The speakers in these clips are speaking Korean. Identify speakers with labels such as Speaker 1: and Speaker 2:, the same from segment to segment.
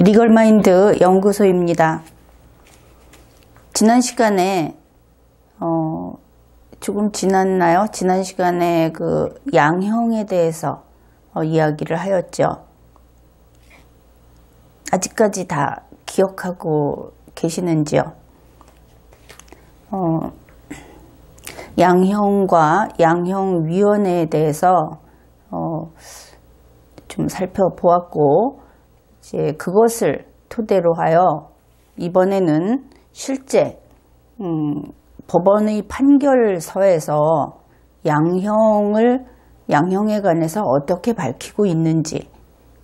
Speaker 1: 리걸마인드 연구소입니다. 지난 시간에 조금 지났나요? 지난 시간에 그 양형에 대해서 이야기를 하였죠. 아직까지 다 기억하고 계시는지요? 양형과 양형위원회에 대해서 좀 살펴보았고, 이제 그것을 토대로 하여 이번에는 실제 법원의 판결서에서 양형에 관해서 어떻게 밝히고 있는지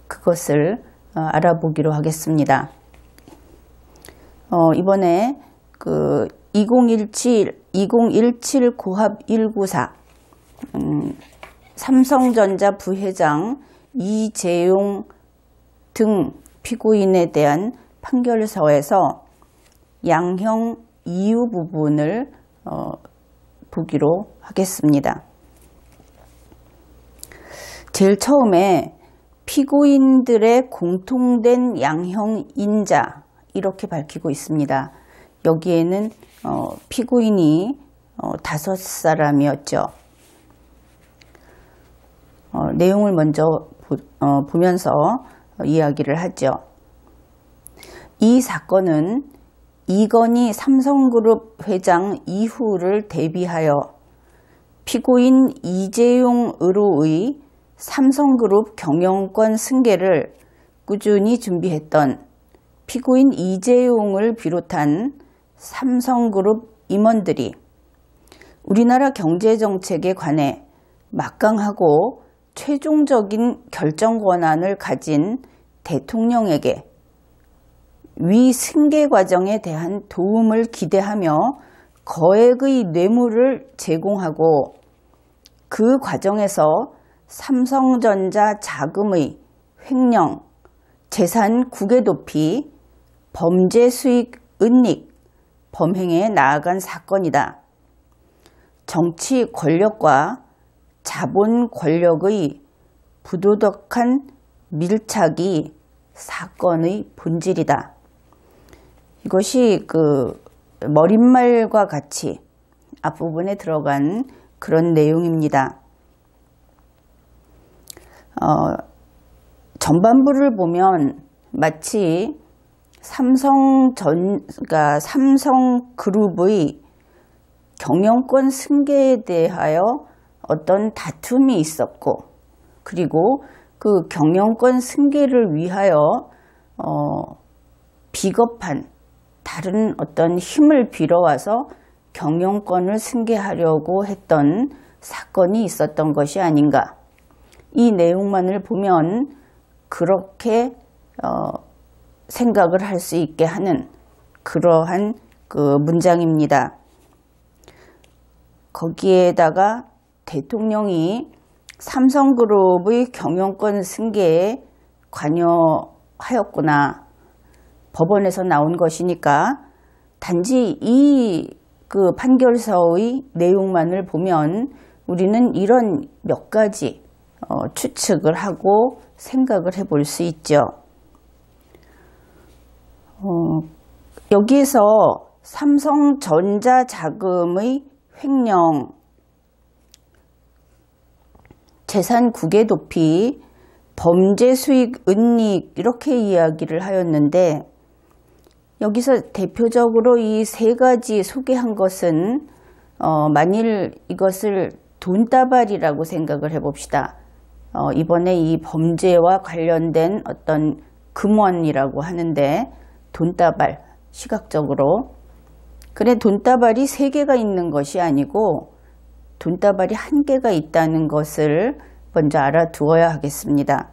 Speaker 1: 그것을 알아보기로 하겠습니다. 이번에 그 2017 고합 194 삼성전자 부회장 이재용 등 피고인에 대한 판결서에서 양형 이유 부분을 보기로 하겠습니다. 제일 처음에 피고인들의 공통된 양형인자 이렇게 밝히고 있습니다. 여기에는 피고인이 5사람이었죠. 내용을 먼저 보면서 이야기를 하죠. 이 사건은 이건희 삼성그룹 회장 이후를 대비하여 피고인 이재용 의로의 삼성그룹 경영권 승계를 꾸준히 준비했던 피고인 이재용을 비롯한 삼성그룹 임원들이 우리나라 경제정책에 관해 막강하고 최종적인 결정 권한을 가진 대통령에게 위 승계 과정에 대한 도움을 기대하며 거액의 뇌물을 제공하고 그 과정에서 삼성전자 자금의 횡령, 재산 국외 도피, 범죄 수익 은닉, 범행에 나아간 사건이다. 정치 권력과 자본 권력의 부도덕한 밀착이 사건의 본질이다. 이것이 그 머릿말과 같이 앞부분에 들어간 그런 내용입니다. 전반부를 보면 마치 그러니까 삼성그룹의 경영권 승계에 대하여 어떤 다툼이 있었고, 그리고 그 경영권 승계를 위하여 비겁한 다른 어떤 힘을 빌어와서 경영권을 승계하려고 했던 사건이 있었던 것이 아닌가. 이 내용만을 보면 그렇게 생각을 할 수 있게 하는 그러한 그 문장입니다. 거기에다가 대통령이 삼성그룹의 경영권 승계에 관여하였구나. 법원에서 나온 것이니까 단지 이 그 판결서의 내용만을 보면 우리는 이런 몇 가지 추측을 하고 생각을 해볼 수 있죠. 여기에서 삼성전자 자금의 횡령, 재산 국외 도피, 범죄 수익 은닉 이렇게 이야기를 하였는데, 여기서 대표적으로 이 세 가지 소개한 것은 만일 이것을 돈다발이라고 생각을 해봅시다. 이번에 이 범죄와 관련된 어떤 금원이라고 하는데 돈다발, 시각적으로. 그래, 돈다발이 3개가 있는 것이 아니고 돈다발이 1개가 있다는 것을 먼저 알아두어야 하겠습니다.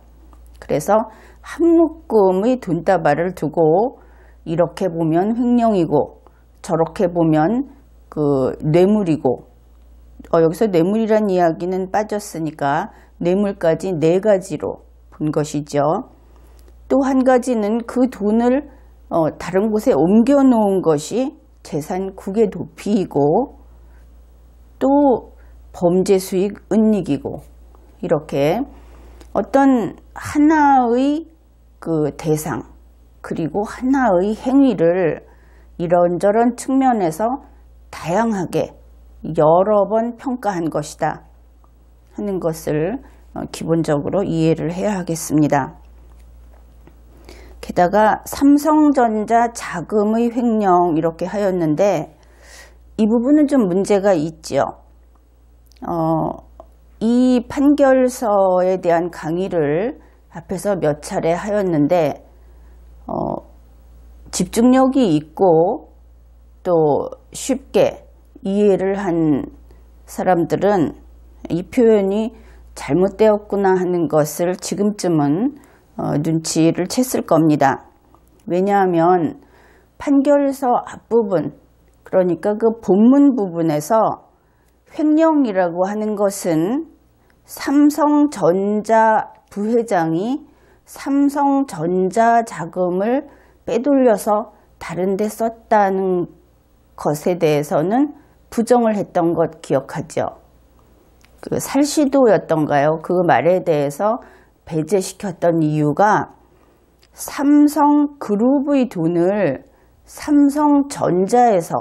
Speaker 1: 그래서 한 묶음의 돈다발을 두고 이렇게 보면 횡령이고 저렇게 보면 그 뇌물이고, 여기서 뇌물이란 이야기는 빠졌으니까 뇌물까지 4가지로 본 것이죠. 또 한 가지는 그 돈을 다른 곳에 옮겨 놓은 것이 재산 국외 도피이고, 또 범죄 수익 은닉이고, 이렇게 어떤 하나의 그 대상, 그리고 하나의 행위를 이런저런 측면에서 다양하게 여러 번 평가한 것이다 하는 것을 기본적으로 이해를 해야 하겠습니다. 게다가 삼성전자 자금의 횡령 이렇게 하였는데 이 부분은 좀 문제가 있죠. 이 판결서에 대한 강의를 앞에서 몇 차례 하였는데 집중력이 있고 또 쉽게 이해를 한 사람들은 이 표현이 잘못되었구나 하는 것을 지금쯤은 눈치를 챘을 겁니다. 왜냐하면 판결서 앞부분, 그러니까 그 본문 부분에서 횡령이라고 하는 것은 삼성전자 부회장이 삼성전자 자금을 빼돌려서 다른 데 썼다는 것에 대해서는 부정을 했던 것 기억하죠. 그 살시도였던가요? 그 말에 대해서 배제시켰던 이유가 삼성그룹의 돈을 삼성전자에서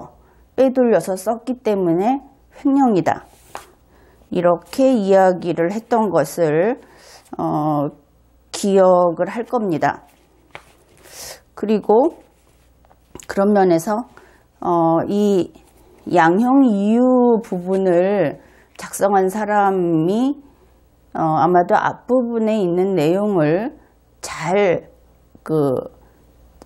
Speaker 1: 빼돌려서 썼기 때문에 횡령이다. 이렇게 이야기를 했던 것을 기억을 할 겁니다. 그리고 그런 면에서 이 양형 이유 부분을 작성한 사람이 아마도 앞부분에 있는 내용을 잘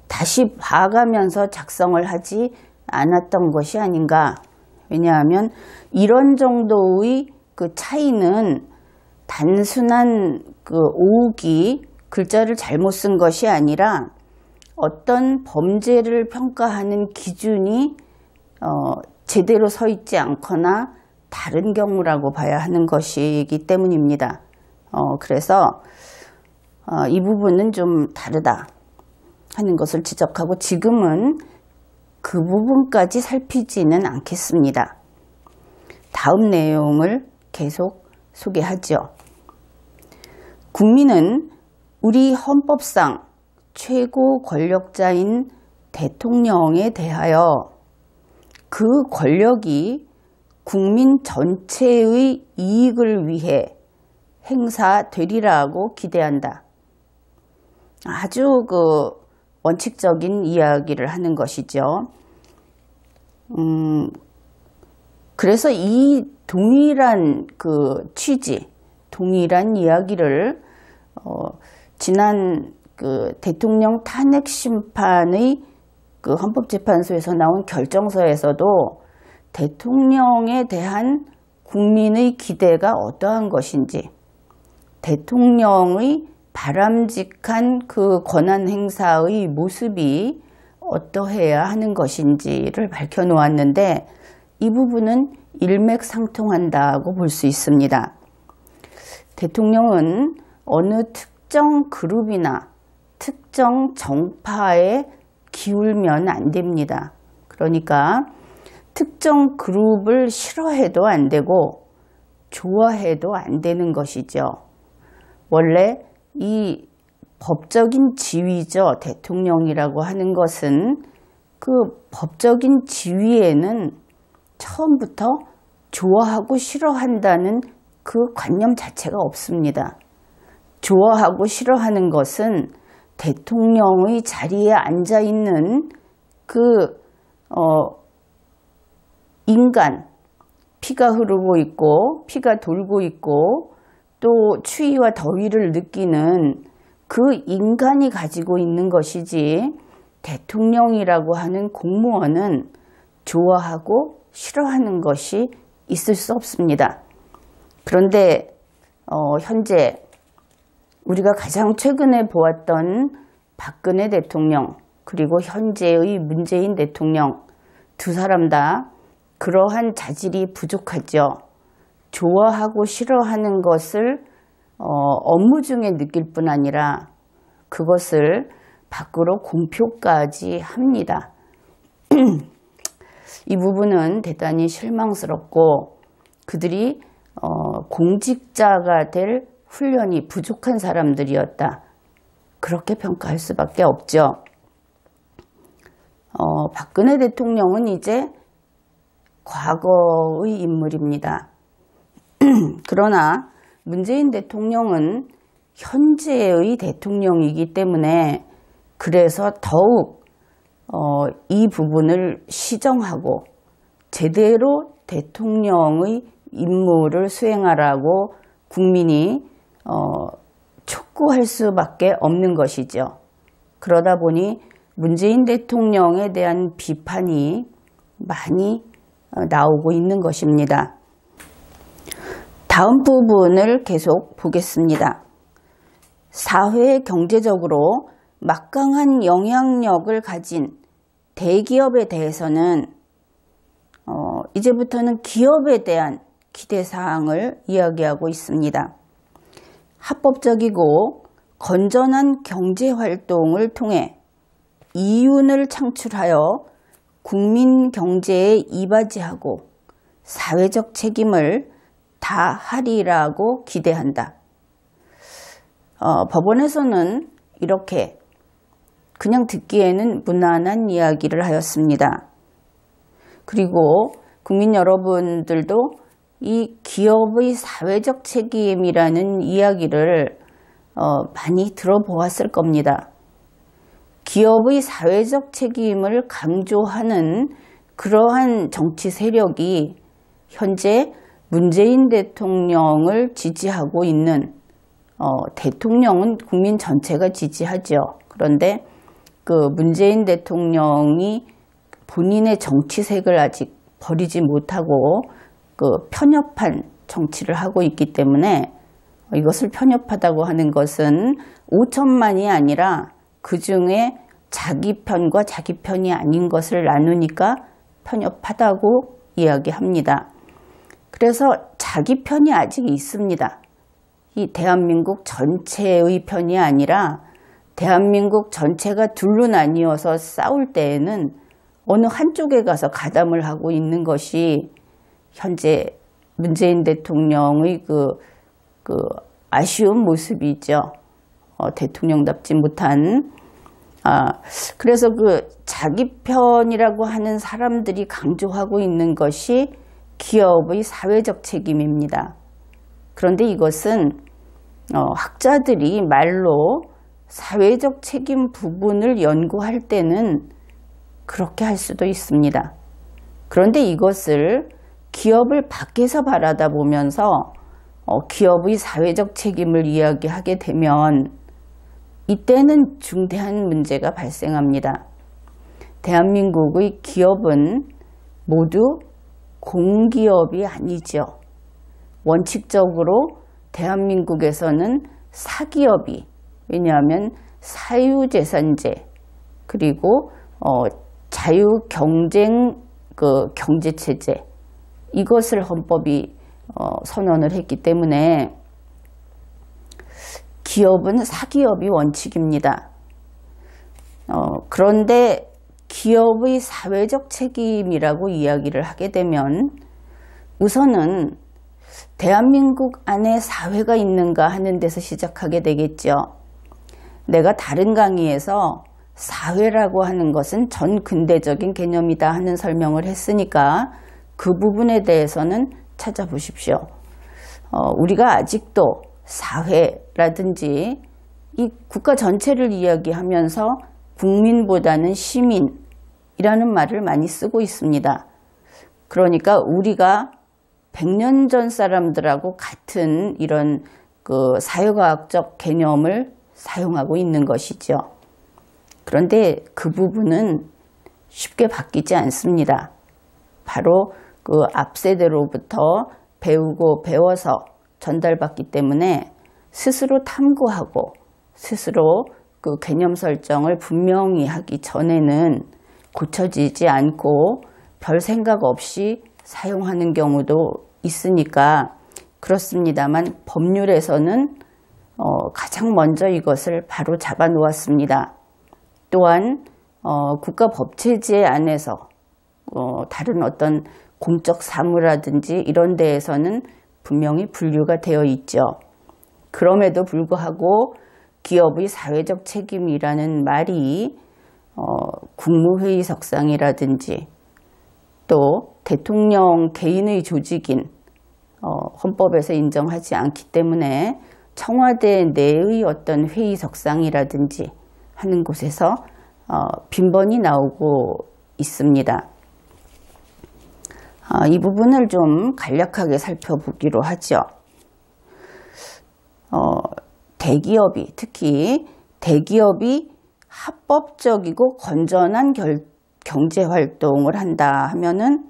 Speaker 1: 다시 봐가면서 작성을 하지 않았던 것이 아닌가. 왜냐하면 이런 정도의 그 차이는 단순한 그 오욱이 글자를 잘못 쓴 것이 아니라 어떤 범죄를 평가하는 기준이 제대로 서 있지 않거나 다른 경우라고 봐야 하는 것이기 때문입니다. 그래서 이 부분은 좀 다르다 하는 것을 지적하고 지금은 그 부분까지 살피지는 않겠습니다. 다음 내용을 계속 소개하죠. 국민은 우리 헌법상 최고 권력자인 대통령에 대하여 그 권력이 국민 전체의 이익을 위해 행사되리라고 기대한다. 아주 원칙적인 이야기를 하는 것이죠. 그래서 이 동일한 취지, 동일한 이야기를 지난 대통령 탄핵 심판의 헌법재판소에서 나온 결정서에서도 대통령에 대한 국민의 기대가 어떠한 것인지, 대통령의 바람직한 권한 행사의 모습이 어떠해야 하는 것인지를 밝혀놓았는데 이 부분은 일맥상통한다고 볼 수 있습니다. 대통령은 어느 특정 그룹이나 특정 정파에 기울면 안 됩니다. 그러니까 특정 그룹을 싫어해도 안 되고 좋아해도 안 되는 것이죠. 원래 이 법적인 지위죠. 대통령이라고 하는 것은 그 법적인 지위에는 처음부터 좋아하고 싫어한다는 그 관념 자체가 없습니다. 좋아하고 싫어하는 것은 대통령의 자리에 앉아있는 인간, 피가 흐르고 있고 피가 돌고 있고 또 추위와 더위를 느끼는 그 인간이 가지고 있는 것이지 대통령이라고 하는 공무원은 좋아하고 싫어하는 것이 있을 수 없습니다. 그런데 현재 우리가 가장 최근에 보았던 박근혜 대통령 그리고 현재의 문재인 대통령 두 사람 다 그러한 자질이 부족하죠. 좋아하고 싫어하는 것을 업무 중에 느낄 뿐 아니라 그것을 밖으로 공표까지 합니다. 이 부분은 대단히 실망스럽고 그들이 공직자가 될 훈련이 부족한 사람들이었다. 그렇게 평가할 수밖에 없죠. 박근혜 대통령은 이제 과거의 인물입니다. 그러나 문재인 대통령은 현재의 대통령이기 때문에 그래서 더욱 이 부분을 시정하고 제대로 대통령의 임무를 수행하라고 국민이 촉구할 수밖에 없는 것이죠. 그러다 보니 문재인 대통령에 대한 비판이 많이 나오고 있는 것입니다. 다음 부분을 계속 보겠습니다. 사회 경제적으로 막강한 영향력을 가진 대기업에 대해서는 이제부터는 기업에 대한 기대사항을 이야기하고 있습니다. 합법적이고 건전한 경제활동을 통해 이윤을 창출하여 국민 경제에 이바지하고 사회적 책임을 다하리라고 기대한다. 법원에서는 이렇게 그냥 듣기에는 무난한 이야기를 하였습니다. 그리고 국민 여러분들도 이 기업의 사회적 책임이라는 이야기를 많이 들어보았을 겁니다. 기업의 사회적 책임을 강조하는 그러한 정치 세력이 현재 문재인 대통령을 지지하고 있는 대통령은 국민 전체가 지지하죠. 그런데 그 문재인 대통령이 본인의 정치색을 아직 버리지 못하고 그 편협한 정치를 하고 있기 때문에 이것을 편협하다고 하는 것은 5천만이 아니라 그 중에 자기 편과 자기 편이 아닌 것을 나누니까 편협하다고 이야기합니다. 그래서 자기 편이 아직 있습니다. 이 대한민국 전체의 편이 아니라 대한민국 전체가 둘로 나뉘어서 싸울 때에는 어느 한쪽에 가서 가담을 하고 있는 것이 현재 문재인 대통령의 그 아쉬운 모습이죠. 대통령답지 못한. 그래서 그 자기 편이라고 하는 사람들이 강조하고 있는 것이 기업의 사회적 책임입니다. 그런데 이것은 학자들이 말로 사회적 책임 부분을 연구할 때는 그렇게 할 수도 있습니다. 그런데 이것을 기업을 밖에서 바라다 보면서 기업의 사회적 책임을 이야기하게 되면 이때는 중대한 문제가 발생합니다. 대한민국의 기업은 모두 공기업이 아니죠. 원칙적으로 대한민국에서는 사기업이, 왜냐하면 사유재산제 그리고 자유경쟁 경제체제, 이것을 헌법이 선언을 했기 때문에 기업은 사기업이 원칙입니다. 그런데 기업의 사회적 책임이라고 이야기를 하게 되면 우선은 대한민국 안에 사회가 있는가 하는 데서 시작하게 되겠죠. 내가 다른 강의에서 사회라고 하는 것은 전 근대적인 개념이다 하는 설명을 했으니까 그 부분에 대해서는 찾아보십시오. 우리가 아직도 사회라든지 이 국가 전체를 이야기하면서 국민보다는 시민이라는 말을 많이 쓰고 있습니다. 그러니까 우리가 100년 전 사람들하고 같은 이런 그 사회과학적 개념을 사용하고 있는 것이죠. 그런데 그 부분은 쉽게 바뀌지 않습니다. 바로 그 앞세대로부터 배우고 배워서 전달받기 때문에 스스로 탐구하고 스스로 그 개념 설정을 분명히 하기 전에는 고쳐지지 않고 별 생각 없이 사용하는 경우도 있으니까 그렇습니다만 법률에서는 가장 먼저 이것을 바로 잡아 놓았습니다. 또한 국가 법체제 안에서 다른 어떤 공적 사무라든지 이런 데에서는 분명히 분류가 되어 있죠. 그럼에도 불구하고 기업의 사회적 책임이라는 말이 국무회의석상이라든지 또 대통령 개인의 조직인 헌법에서 인정하지 않기 때문에 청와대 내의 어떤 회의석상이라든지 하는 곳에서 빈번히 나오고 있습니다. 이 부분을 좀 간략하게 살펴보기로 하죠. 대기업이, 특히 대기업이 합법적이고 건전한 경제활동을 한다 하면은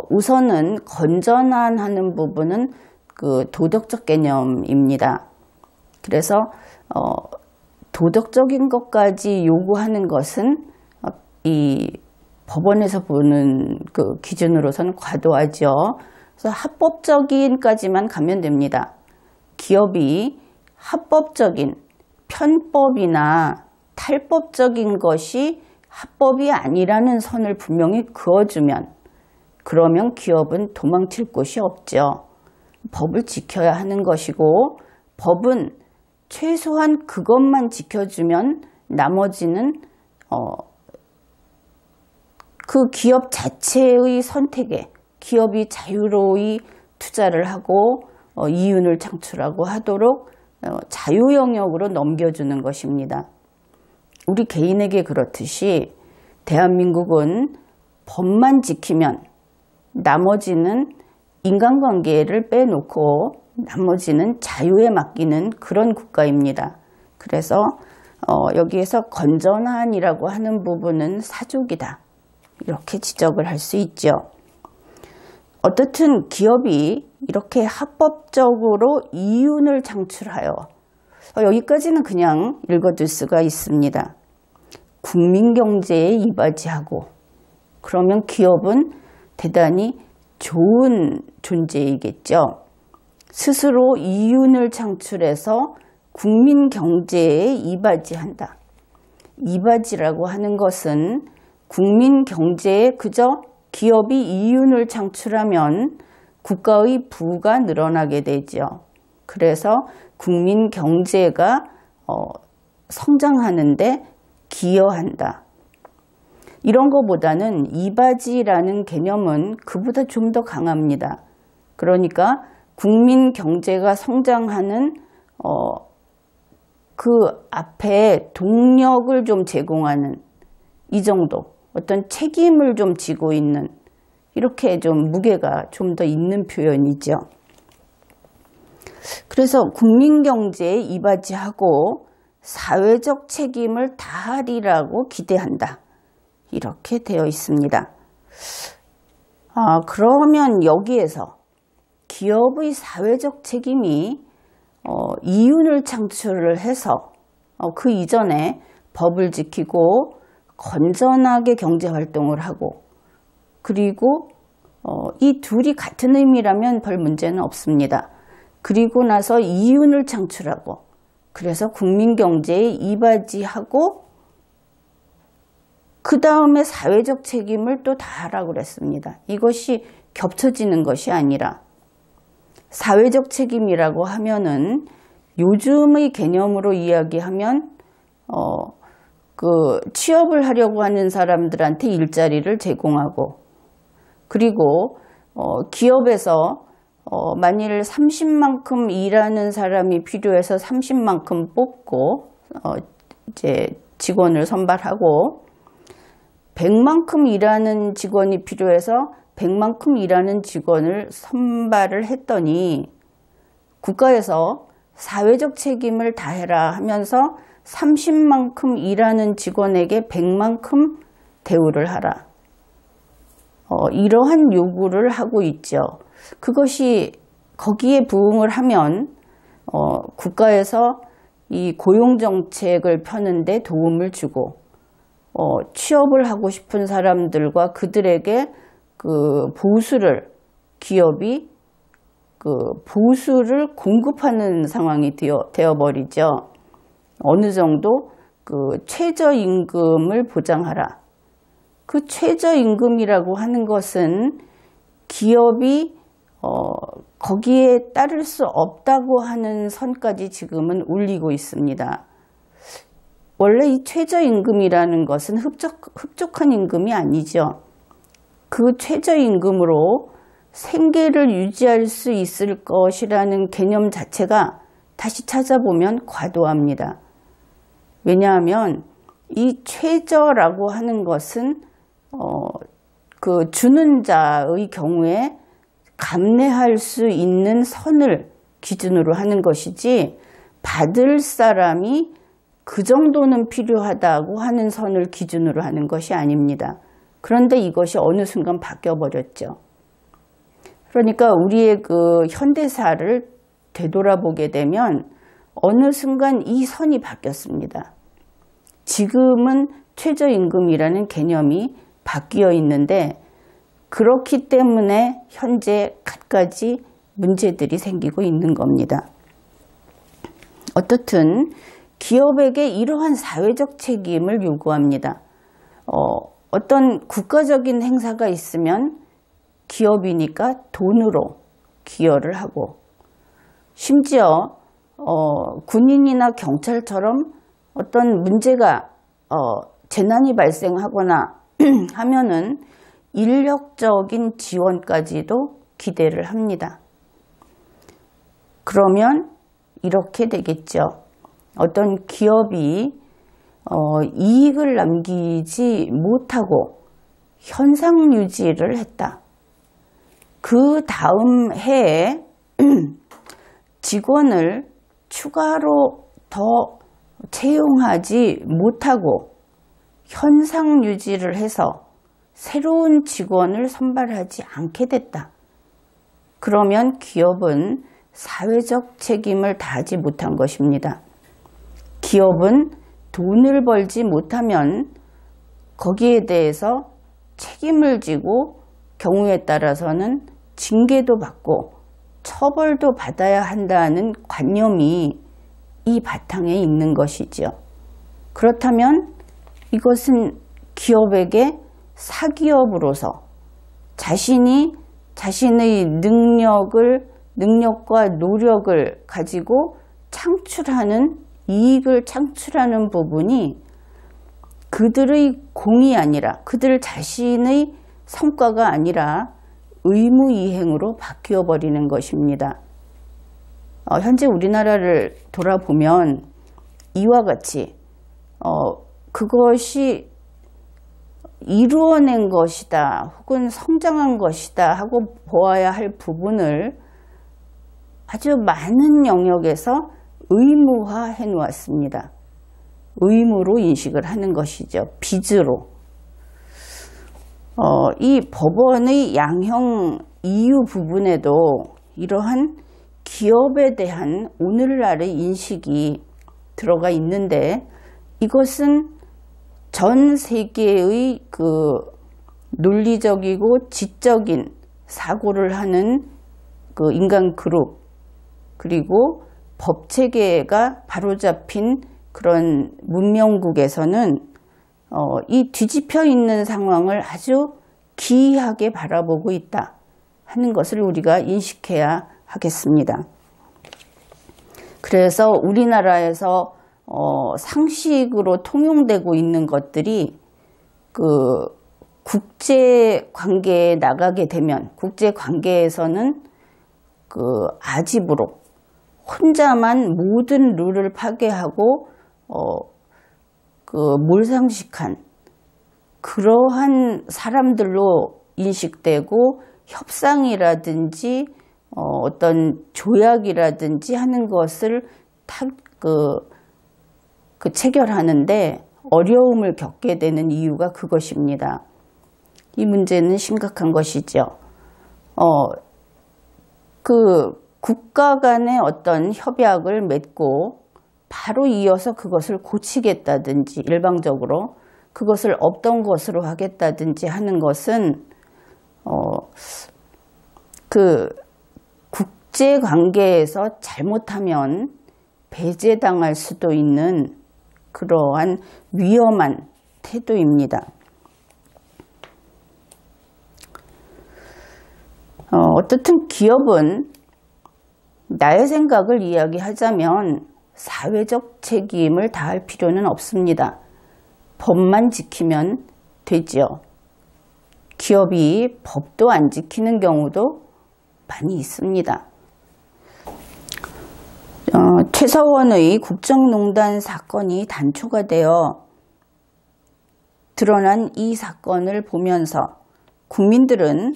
Speaker 1: 우선은 건전한 하는 부분은 그 도덕적 개념입니다. 그래서 도덕적인 것까지 요구하는 것은 이 법원에서 보는 그 기준으로서는 과도하죠. 그래서 합법적인까지만 가면 됩니다. 기업이 합법적인 편법이나 탈법적인 것이 합법이 아니라는 선을 분명히 그어주면 그러면 기업은 도망칠 곳이 없죠. 법을 지켜야 하는 것이고 법은 최소한 그것만 지켜주면 나머지는 그 기업 자체의 선택에 기업이 자유로이 투자를 하고 이윤을 창출하고 하도록 자유 영역으로 넘겨주는 것입니다. 우리 개인에게 그렇듯이 대한민국은 법만 지키면 나머지는 인간관계를 빼놓고 나머지는 자유에 맡기는 그런 국가입니다. 그래서 여기에서 건전한이라고 하는 부분은 사족이다. 이렇게 지적을 할 수 있죠. 어떻든 기업이 이렇게 합법적으로 이윤을 창출하여 여기까지는 그냥 읽어둘 수가 있습니다. 국민경제에 이바지하고 그러면 기업은 대단히 좋은 존재이겠죠. 스스로 이윤을 창출해서 국민경제에 이바지한다. 이바지라고 하는 것은 국민경제에 그저 기업이 이윤을 창출하면 국가의 부가 늘어나게 되죠. 그래서 국민경제가 성장하는데 기여한다. 이런 것보다는 이바지라는 개념은 그보다 좀 더 강합니다. 그러니까 국민경제가 성장하는 그 앞에 동력을 좀 제공하는 이 정도 어떤 책임을 좀 지고 있는 이렇게 좀 무게가 좀 더 있는 표현이죠. 그래서 국민경제에 이바지하고 사회적 책임을 다하리라고 기대한다. 이렇게 되어 있습니다. 그러면 여기에서 기업의 사회적 책임이 이윤을 창출을 해서 그 이전에 법을 지키고 건전하게 경제활동을 하고 그리고 이 둘이 같은 의미라면 별 문제는 없습니다. 그리고 나서 이윤을 창출하고 그래서 국민경제에 이바지하고 그 다음에 사회적 책임을 또 다하라고 그랬습니다. 이것이 겹쳐지는 것이 아니라 사회적 책임이라고 하면은 요즘의 개념으로 이야기하면 그 취업을 하려고 하는 사람들한테 일자리를 제공하고 그리고 기업에서 만일 30만큼 일하는 사람이 필요해서 30만큼 뽑고 이제 직원을 선발하고 100만큼 일하는 직원이 필요해서 100만큼 일하는 직원을 선발을 했더니 국가에서 사회적 책임을 다해라 하면서 30만큼 일하는 직원에게 100만큼 대우를 하라. 이러한 요구를 하고 있죠. 그것이 거기에 부응을 하면 국가에서 이 고용정책을 펴는데 도움을 주고 취업을 하고 싶은 사람들과 그들에게 그 보수를 기업이 그 보수를 공급하는 상황이 되어버리죠. 어느 정도 그 최저임금을 보장하라. 그 최저임금이라고 하는 것은 기업이 거기에 따를 수 없다고 하는 선까지 지금은 올리고 있습니다. 원래 이 최저임금이라는 것은 흡족한 임금이 아니죠. 그 최저임금으로 생계를 유지할 수 있을 것이라는 개념 자체가 다시 찾아보면 과도합니다. 왜냐하면 이 최저라고 하는 것은 그 주는 자의 경우에 감내할 수 있는 선을 기준으로 하는 것이지, 받을 사람이 그 정도는 필요하다고 하는 선을 기준으로 하는 것이 아닙니다. 그런데 이것이 어느 순간 바뀌어버렸죠. 그러니까 우리의 그 현대사를 되돌아보게 되면 어느 순간 이 선이 바뀌었습니다. 지금은 최저임금이라는 개념이 바뀌어 있는데, 그렇기 때문에 현재 갖가지 문제들이 생기고 있는 겁니다. 어떻든 기업에게 이러한 사회적 책임을 요구합니다. 어떤 국가적인 행사가 있으면 기업이니까 돈으로 기여를 하고, 심지어 군인이나 경찰처럼 어떤 문제가 재난이 발생하거나 하면은 인력적인 지원까지도 기대를 합니다. 그러면 이렇게 되겠죠. 어떤 기업이 이익을 남기지 못하고 현상 유지를 했다. 그 다음 해에 직원을 추가로 더 채용하지 못하고 현상 유지를 해서 새로운 직원을 선발하지 않게 됐다. 그러면 기업은 사회적 책임을 다하지 못한 것입니다. 기업은 돈을 벌지 못하면 거기에 대해서 책임을 지고 경우에 따라서는 징계도 받고 처벌도 받아야 한다는 관념이 이 바탕에 있는 것이죠. 그렇다면 이것은 기업에게 사기업으로서 자신이 자신의 능력과 노력을 가지고 창출하는, 이익을 창출하는 부분이 그들의 공이 아니라, 그들 자신의 성과가 아니라 의무이행으로 바뀌어 버리는 것입니다. 현재 우리나라를 돌아보면 이와 같이 그것이 이루어낸 것이다, 혹은 성장한 것이다 하고 보아야 할 부분을 아주 많은 영역에서 의무화해 놓았습니다. 의무로 인식을 하는 것이죠. 빚으로. 이 법원의 양형 이유 부분에도 이러한 기업에 대한 오늘날의 인식이 들어가 있는데, 이것은 전 세계의 그 논리적이고 지적인 사고를 하는 그 인간 그룹, 그리고 법 체계가 바로잡힌 그런 문명국에서는 이 뒤집혀 있는 상황을 아주 기이하게 바라보고 있다 하는 것을 우리가 인식해야 하겠습니다. 그래서 우리나라에서 상식으로 통용되고 있는 것들이 그 국제 관계에 나가게 되면, 국제 관계에서는 그 아집으로 혼자만 모든 룰을 파괴하고 그 몰상식한 그러한 사람들로 인식되고, 협상이라든지 어떤 조약이라든지 하는 것을 체결하는데 어려움을 겪게 되는 이유가 그것입니다. 이 문제는 심각한 것이죠. 그 국가 간의 어떤 협약을 맺고 바로 이어서 그것을 고치겠다든지, 일방적으로 그것을 없던 것으로 하겠다든지 하는 것은 그 국제 관계에서 잘못하면 배제당할 수도 있는 그러한 위험한 태도입니다. 어떻든 기업은, 나의 생각을 이야기하자면 사회적 책임을 다할 필요는 없습니다. 법만 지키면 되지요. 기업이 법도 안 지키는 경우도 많이 있습니다. 최서원의 국정농단 사건이 단초가 되어 드러난 이 사건을 보면서 국민들은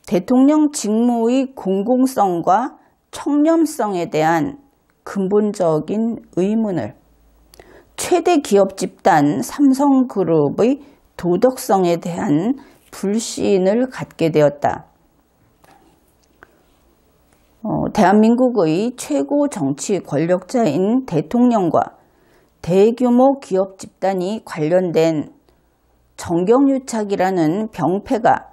Speaker 1: 대통령 직무의 공공성과 청렴성에 대한 근본적인 의문을, 최대 기업 집단 삼성그룹의 도덕성에 대한 불신을 갖게 되었다. 대한민국의 최고 정치 권력자인 대통령과 대규모 기업 집단이 관련된 정경유착이라는 병폐가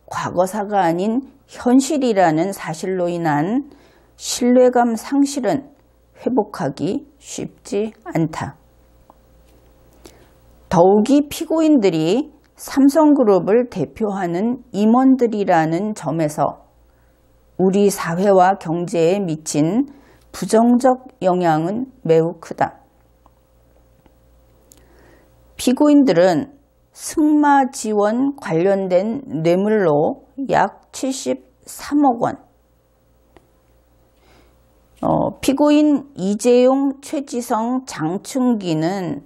Speaker 1: 과거사가 아닌 현실이라는 사실로 인한 신뢰감 상실은 회복하기 쉽지 않다. 더욱이 피고인들이 삼성그룹을 대표하는 임원들이라는 점에서 우리 사회와 경제에 미친 부정적 영향은 매우 크다. 피고인들은 승마 지원 관련된 뇌물로 약 73억 원, 피고인 이재용, 최지성, 장충기는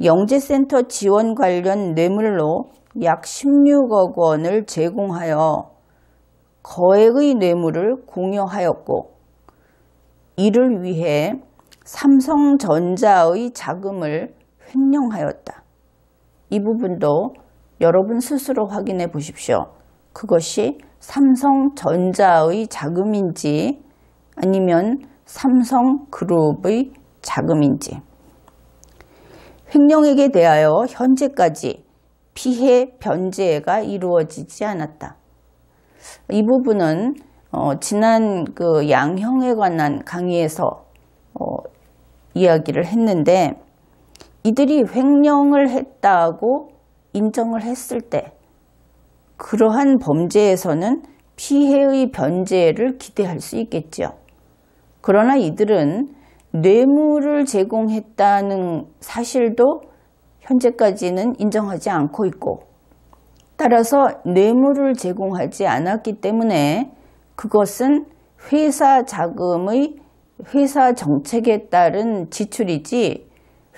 Speaker 1: 영재센터 지원 관련 뇌물로 약 16억 원을 제공하여 거액의 뇌물을 공여하였고, 이를 위해 삼성전자의 자금을 횡령하였다. 이 부분도 여러분 스스로 확인해 보십시오. 그것이 삼성전자의 자금인지 아니면 삼성그룹의 자금인지. 횡령액에 대하여 현재까지 피해 변제가 이루어지지 않았다. 이 부분은 지난 그 양형에 관한 강의에서 이야기를 했는데, 이들이 횡령을 했다고 인정을 했을 때 그러한 범죄에서는 피해의 변제를 기대할 수 있겠죠. 그러나 이들은 뇌물을 제공했다는 사실도 현재까지는 인정하지 않고 있고, 따라서 뇌물을 제공하지 않았기 때문에 그것은 회사 자금의 회사 정책에 따른 지출이지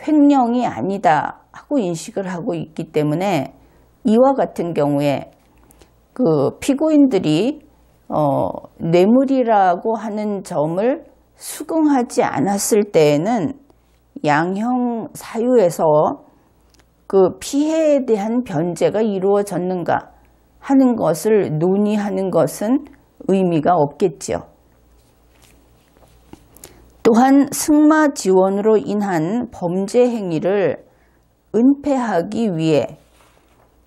Speaker 1: 횡령이 아니다 하고 인식을 하고 있기 때문에, 이와 같은 경우에 그 피고인들이 뇌물이라고 하는 점을 수긍하지 않았을 때에는 양형 사유에서 그 피해에 대한 변제가 이루어졌는가 하는 것을 논의하는 것은 의미가 없겠지요. 또한 승마 지원으로 인한 범죄 행위를 은폐하기 위해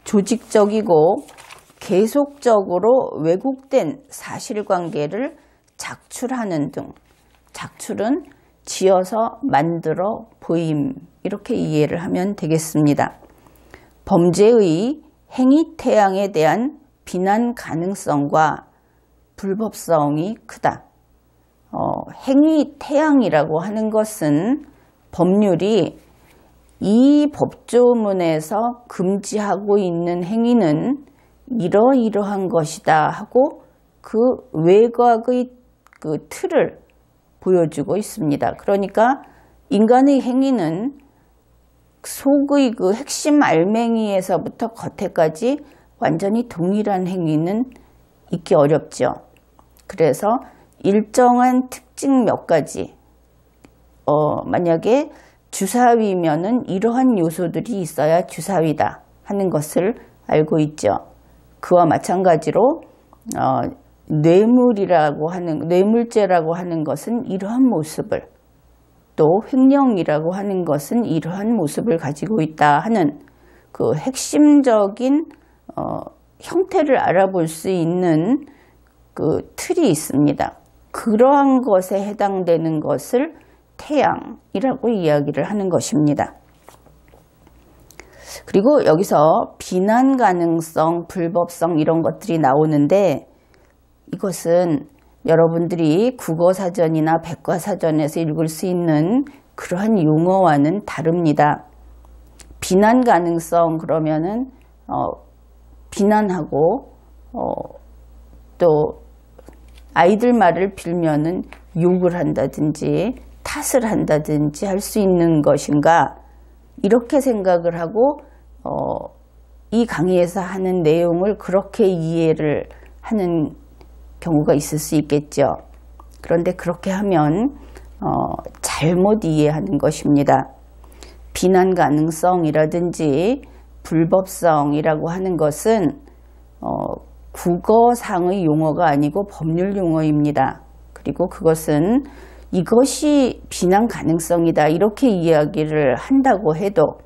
Speaker 1: 조직적이고 계속적으로 왜곡된 사실관계를 작출하는 등, 작출은 지어서 만들어 보임, 이렇게 이해를 하면 되겠습니다. 범죄의 행위 태양에 대한 비난 가능성과 불법성이 크다. 행위 태양이라고 하는 것은 법률이 이 법조문에서 금지하고 있는 행위는 이러이러한 것이다 하고 그 외곽의 그 틀을 보여주고 있습니다. 그러니까 인간의 행위는 속의 그 핵심 알맹이에서부터 겉에까지 완전히 동일한 행위는 있기 어렵죠. 그래서 일정한 특징 몇 가지, 만약에 주사위면은 이러한 요소들이 있어야 주사위다 하는 것을 알고 있죠. 그와 마찬가지로 뇌물죄라고 하는 것은 이러한 모습을, 또 횡령이라고 하는 것은 이러한 모습을 가지고 있다 하는 그 핵심적인 형태를 알아볼 수 있는 그 틀이 있습니다. 그러한 것에 해당되는 것을 태양이라고 이야기를 하는 것입니다. 그리고 여기서 비난 가능성, 불법성 이런 것들이 나오는데, 이것은 여러분들이 국어사전이나 백과사전에서 읽을 수 있는 그러한 용어와는 다릅니다. 비난 가능성 그러면은 비난하고 또 아이들 말을 빌면은 욕을 한다든지 탓을 한다든지 할 수 있는 것인가, 이렇게 생각을 하고 이 강의에서 하는 내용을 그렇게 이해를 하는 경우가 있을 수 있겠죠. 그런데 그렇게 하면 잘못 이해하는 것입니다. 비난 가능성이라든지 불법성이라고 하는 것은 국어상의 용어가 아니고 법률 용어입니다. 그리고 그것은 이것이 비난 가능성이다 이렇게 이야기를 한다고 해도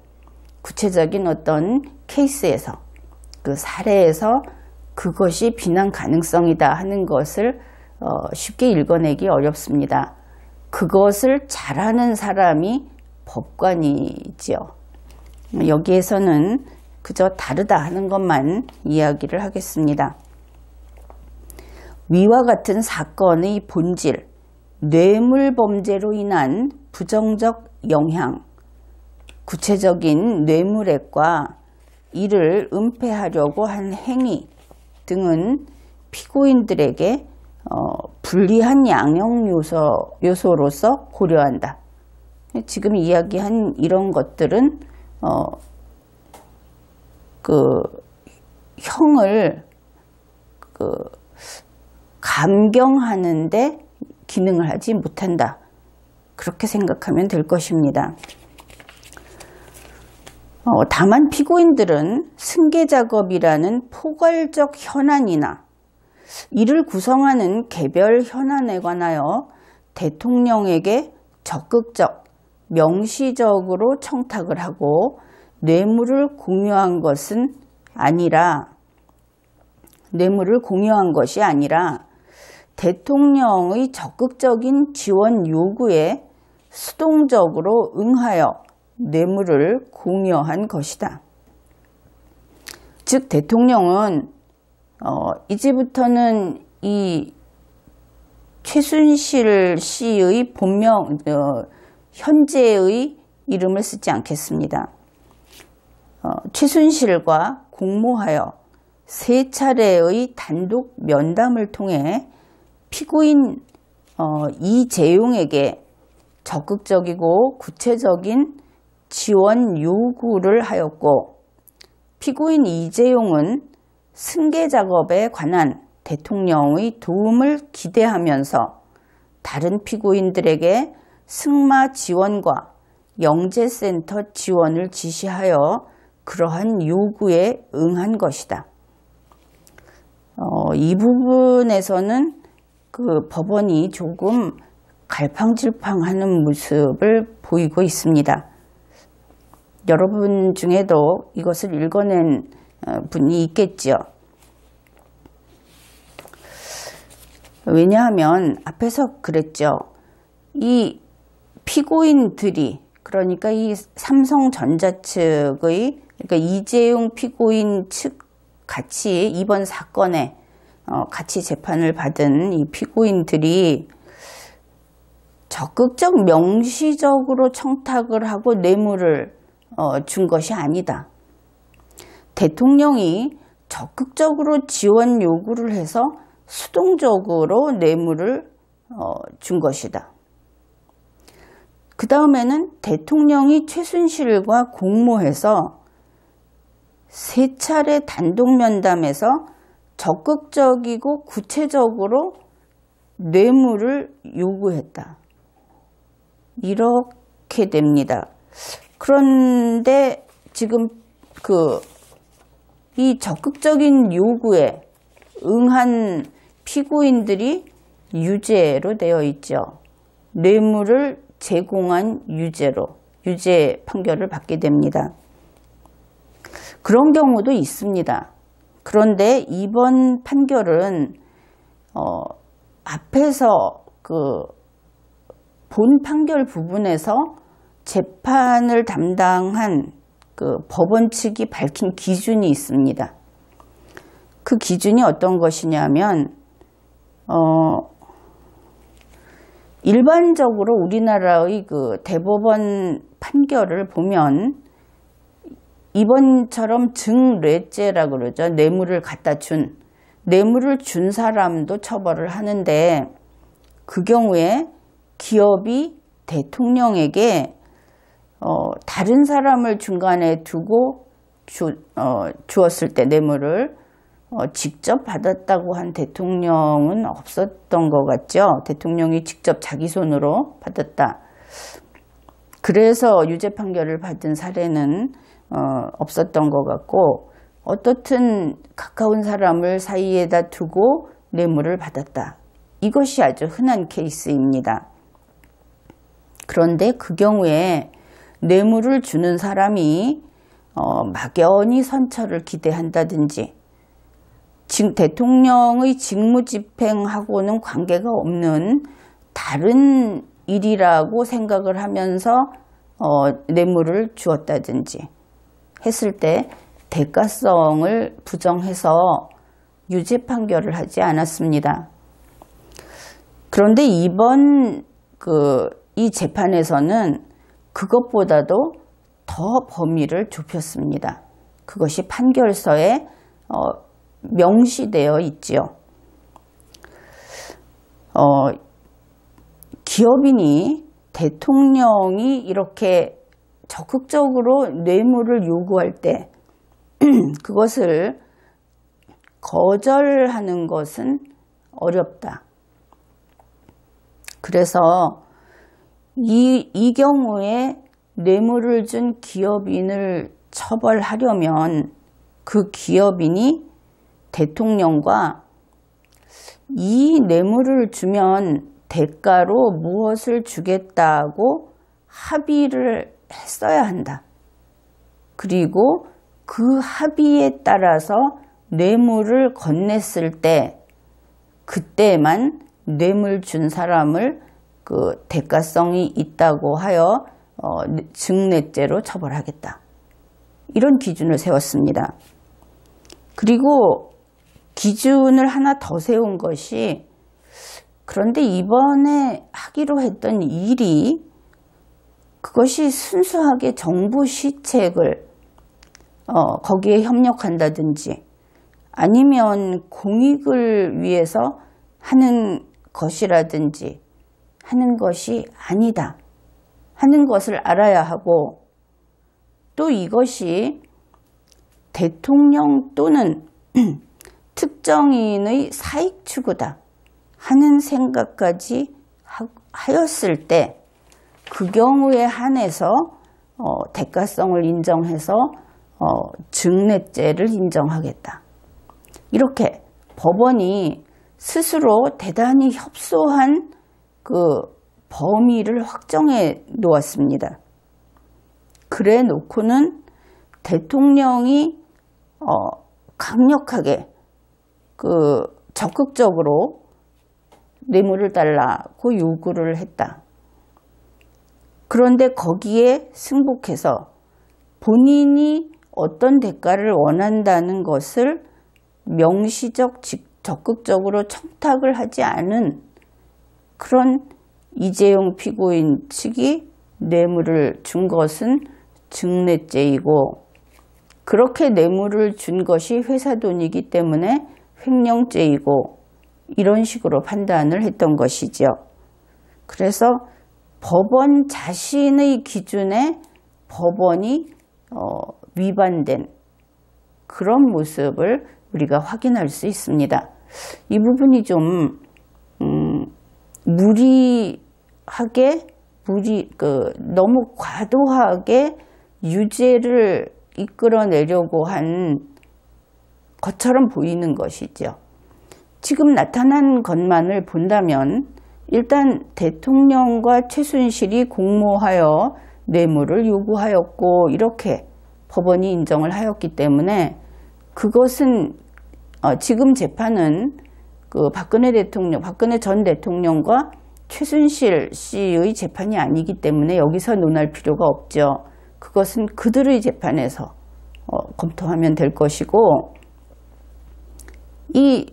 Speaker 1: 구체적인 어떤 케이스에서, 그 사례에서 그것이 비난 가능성이다 하는 것을 쉽게 읽어내기 어렵습니다. 그것을 잘하는 사람이 법관이지요. 여기에서는 그저 다르다 하는 것만 이야기를 하겠습니다. 위와 같은 사건의 본질, 뇌물범죄로 인한 부정적 영향, 구체적인 뇌물액과 이를 은폐하려고 한 행위 등은 피고인들에게 불리한 양형 요소로서 고려한다. 지금 이야기한 이런 것들은 형을 감경하는데 기능을 하지 못한다. 그렇게 생각하면 될 것입니다. 다만 피고인들은 승계작업이라는 포괄적 현안이나 이를 구성하는 개별 현안에 관하여 대통령에게 적극적, 명시적으로 청탁을 하고 뇌물을 공유한 것이 아니라 대통령의 적극적인 지원 요구에 수동적으로 응하여 뇌물을 공유한 것이다. 즉 대통령은 이제부터는 이 최순실 씨의 본명, 현재의 이름을 쓰지 않겠습니다. 최순실과 공모하여 3차례의 단독 면담을 통해 피고인 이재용에게 적극적이고 구체적인 지원 요구를 하였고, 피고인 이재용은 승계 작업에 관한 대통령의 도움을 기대하면서 다른 피고인들에게 승마 지원과 영재센터 지원을 지시하여 그러한 요구에 응한 것이다. 이 부분에서는 그 법원이 조금 갈팡질팡하는 모습을 보이고 있습니다. 여러분 중에도 이것을 읽어낸 분이 있겠죠. 왜냐하면 앞에서 그랬죠. 이 피고인들이, 그러니까 이 삼성전자 측의, 그러니까 이재용 피고인 측 같이 이번 사건에 같이 재판을 받은 이 피고인들이 적극적 명시적으로 청탁을 하고 뇌물을 준 것이 아니다. 대통령이 적극적으로 지원 요구를 해서 수동적으로 뇌물을 준 것이다. 그 다음에는 대통령이 최순실과 공모해서 3차례 단독 면담에서 적극적이고 구체적으로 뇌물을 요구했다. 이렇게 됩니다. 그런데 지금 이 적극적인 요구에 응한 피고인들이 유죄로 되어 있죠. 뇌물을 제공한 유죄 판결을 받게 됩니다. 그런 경우도 있습니다. 그런데 이번 판결은 앞에서 본 판결 부분에서 재판을 담당한 법원 측이 밝힌 기준이 있습니다. 그 기준이 어떤 것이냐면 일반적으로 우리나라의 그 대법원 판결을 보면 이번처럼 증례죄라 그러죠. 뇌물을 뇌물을 준 사람도 처벌을 하는데, 그 경우에 기업이 대통령에게 다른 사람을 중간에 두고 주었을 때 뇌물을 직접 받았다고 한 대통령은 없었던 것 같죠. 대통령이 직접 자기 손으로 받았다. 그래서 유죄 판결을 받은 사례는 없었던 것 같고, 어떻든 가까운 사람을 사이에다 두고 뇌물을 받았다. 이것이 아주 흔한 케이스입니다. 그런데 그 경우에 뇌물을 주는 사람이 막연히 선처를 기대한다든지, 대통령의 직무집행하고는 관계가 없는 다른 일이라고 생각을 하면서 뇌물을 주었다든지 했을 때 대가성을 부정해서 유죄 판결을 하지 않았습니다. 그런데 이번 이 재판에서는 그것보다도 더 범위를 좁혔습니다. 그것이 판결서에 명시되어 있지요. 기업인이 대통령이 이렇게 적극적으로 뇌물을 요구할 때 그것을 거절하는 것은 어렵다. 그래서 이 경우에 뇌물을 준 기업인을 처벌하려면 그 기업인이 대통령과 이 뇌물을 주면 대가로 무엇을 주겠다고 합의를 했어야 한다. 그리고 그 합의에 따라서 뇌물을 건넸을 때 그때만 뇌물 준 사람을 그 대가성이 있다고 하여 증례죄로 처벌하겠다. 이런 기준을 세웠습니다. 그리고 기준을 하나 더 세운 것이, 그런데 이번에 하기로 했던 일이 그것이 순수하게 정부 시책을 거기에 협력한다든지 아니면 공익을 위해서 하는 것이라든지 하는 것이 아니다 하는 것을 알아야 하고, 또 이것이 대통령 또는 특정인의 사익 추구다 하는 생각까지 하였을 때 그 경우에 한해서 대가성을 인정해서 증례죄를 인정하겠다. 이렇게 법원이 스스로 대단히 협소한 그 범위를 확정해 놓았습니다. 그래 놓고는 대통령이 강력하게 적극적으로 뇌물을 달라고 요구를 했다. 그런데 거기에 승복해서 본인이 어떤 대가를 원한다는 것을 명시적 적극적으로 청탁을 하지 않은 그런 이재용 피고인 측이 뇌물을 준 것은 증례죄이고, 그렇게 뇌물을 준 것이 회사 돈이기 때문에 횡령죄이고, 이런 식으로 판단을 했던 것이죠. 그래서 법원 자신의 기준에 법원이 위반된 그런 모습을 우리가 확인할 수 있습니다. 이 부분이 좀 너무 과도하게 유죄를 이끌어내려고 한 것처럼 보이는 것이죠. 지금 나타난 것만을 본다면 일단 대통령과 최순실이 공모하여 뇌물을 요구하였고 이렇게 법원이 인정을 하였기 때문에 그것은 지금 재판은 박근혜 전 대통령과 최순실 씨의 재판이 아니기 때문에 여기서 논할 필요가 없죠. 그것은 그들의 재판에서 검토하면 될 것이고, 이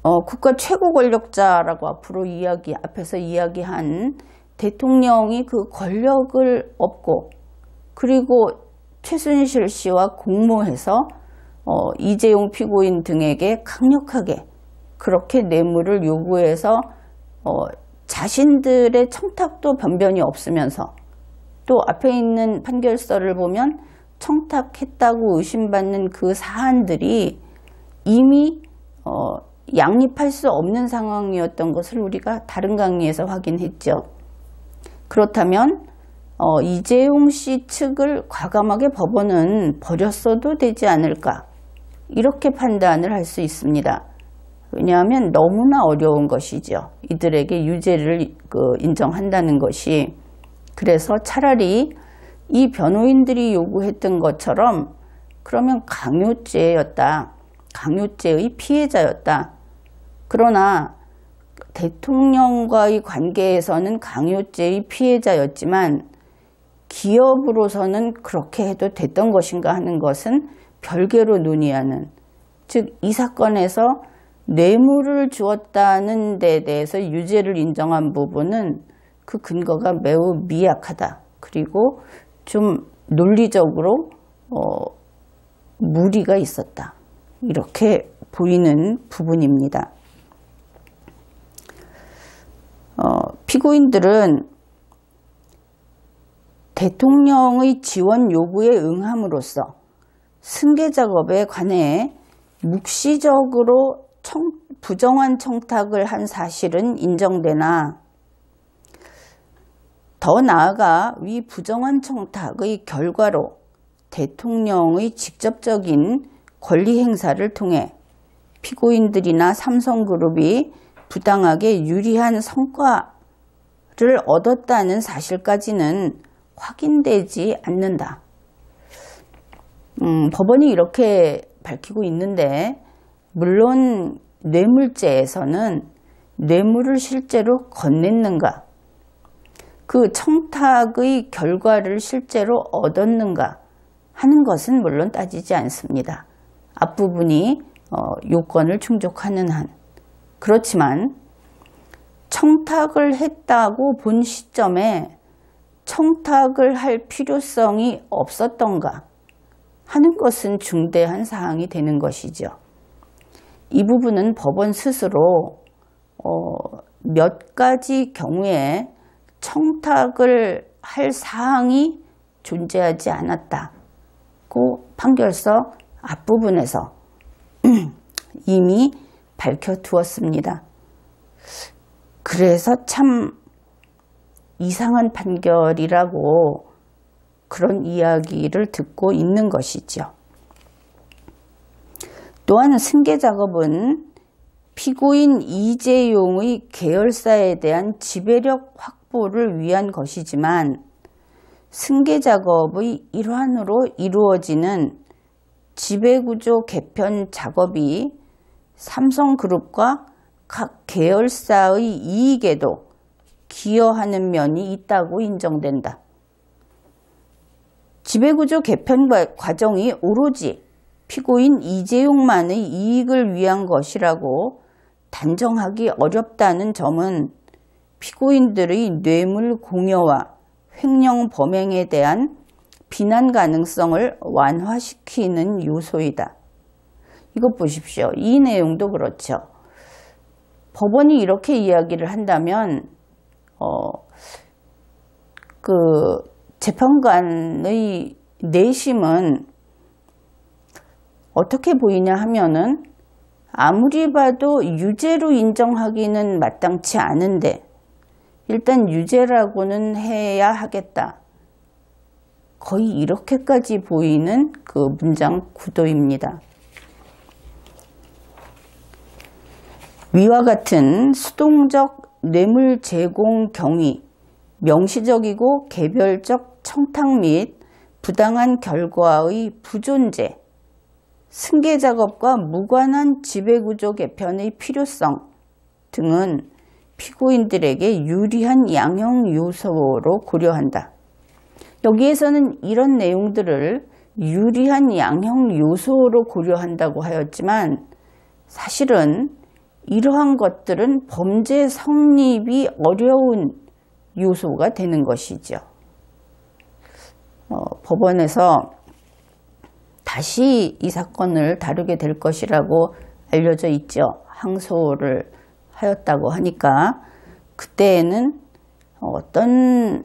Speaker 1: 국가 최고 권력자라고 앞에서 이야기한 대통령이 그 권력을 얻고 그리고 최순실 씨와 공모해서 이재용 피고인 등에게 강력하게 그렇게 뇌물을 요구해서 자신들의 청탁도 변변이 없으면서 또 앞에 있는 판결서를 보면 청탁했다고 의심받는 그 사안들이 이미 양립할 수 없는 상황이었던 것을 우리가 다른 강의에서 확인했죠. 그렇다면 이재용 씨 측을 과감하게 법원은 버렸어도 되지 않을까 이렇게 판단을 할 수 있습니다. 왜냐하면 너무나 어려운 것이죠. 이들에게 유죄를 인정한다는 것이. 그래서 차라리 이 변호인들이 요구했던 것처럼 그러면 강요죄였다. 강요죄의 피해자였다. 그러나 대통령과의 관계에서는 강요죄의 피해자였지만 기업으로서는 그렇게 해도 됐던 것인가 하는 것은 별개로 논의하는, 즉 이 사건에서 뇌물을 주었다는 데 대해서 유죄를 인정한 부분은 그 근거가 매우 미약하다. 그리고 좀 논리적으로 무리가 있었다. 이렇게 보이는 부분입니다. 피고인들은 대통령의 지원 요구에 응함으로써 승계 작업에 관해 묵시적으로 부정한 청탁을 한 사실은 인정되나 더 나아가 위 부정한 청탁의 결과로 대통령의 직접적인 권리 행사를 통해 피고인들이나 삼성그룹이 부당하게 유리한 성과를 얻었다는 사실까지는 확인되지 않는다. 법원이 이렇게 밝히고 있는데 물론 뇌물죄에서는 뇌물을 실제로 건넸는가, 그 청탁의 결과를 실제로 얻었는가 하는 것은 물론 따지지 않습니다. 앞부분이 요건을 충족하는 한. 그렇지만 청탁을 했다고 본 시점에 청탁을 할 필요성이 없었던가 하는 것은 중대한 사항이 되는 것이죠. 이 부분은 법원 스스로 몇 가지 경우에 청탁을 할 사항이 존재하지 않았다고 판결서 앞부분에서 이미 밝혀두었습니다. 그래서 참 이상한 판결이라고 그런 이야기를 듣고 있는 것이죠. 또한 승계 작업은 피고인 이재용의 계열사에 대한 지배력 확보를 위한 것이지만 승계 작업의 일환으로 이루어지는 지배구조 개편 작업이 삼성그룹과 각 계열사의 이익에도 기여하는 면이 있다고 인정된다. 지배구조 개편 과정이 오로지 피고인 이재용만의 이익을 위한 것이라고 단정하기 어렵다는 점은 피고인들의 뇌물 공여와 횡령 범행에 대한 비난 가능성을 완화시키는 요소이다. 이것 보십시오. 이 내용도 그렇죠. 법원이 이렇게 이야기를 한다면 재판관의 내심은 어떻게 보이냐 하면은 아무리 봐도 유죄로 인정하기는 마땅치 않은데 일단 유죄라고는 해야 하겠다. 거의 이렇게까지 보이는 그 문장 구도입니다. 위와 같은 수동적 뇌물 제공 경위, 명시적이고 개별적 청탁 및 부당한 결과의 부존재, 승계 작업과 무관한 지배구조 개편의 필요성 등은 피고인들에게 유리한 양형 요소로 고려한다. 여기에서는 이런 내용들을 유리한 양형 요소로 고려한다고 하였지만 사실은 이러한 것들은 범죄 성립이 어려운 요소가 되는 것이죠. 법원에서 다시 이 사건을 다루게 될 것이라고 알려져 있죠. 항소를 하였다고 하니까 그때에는 어떤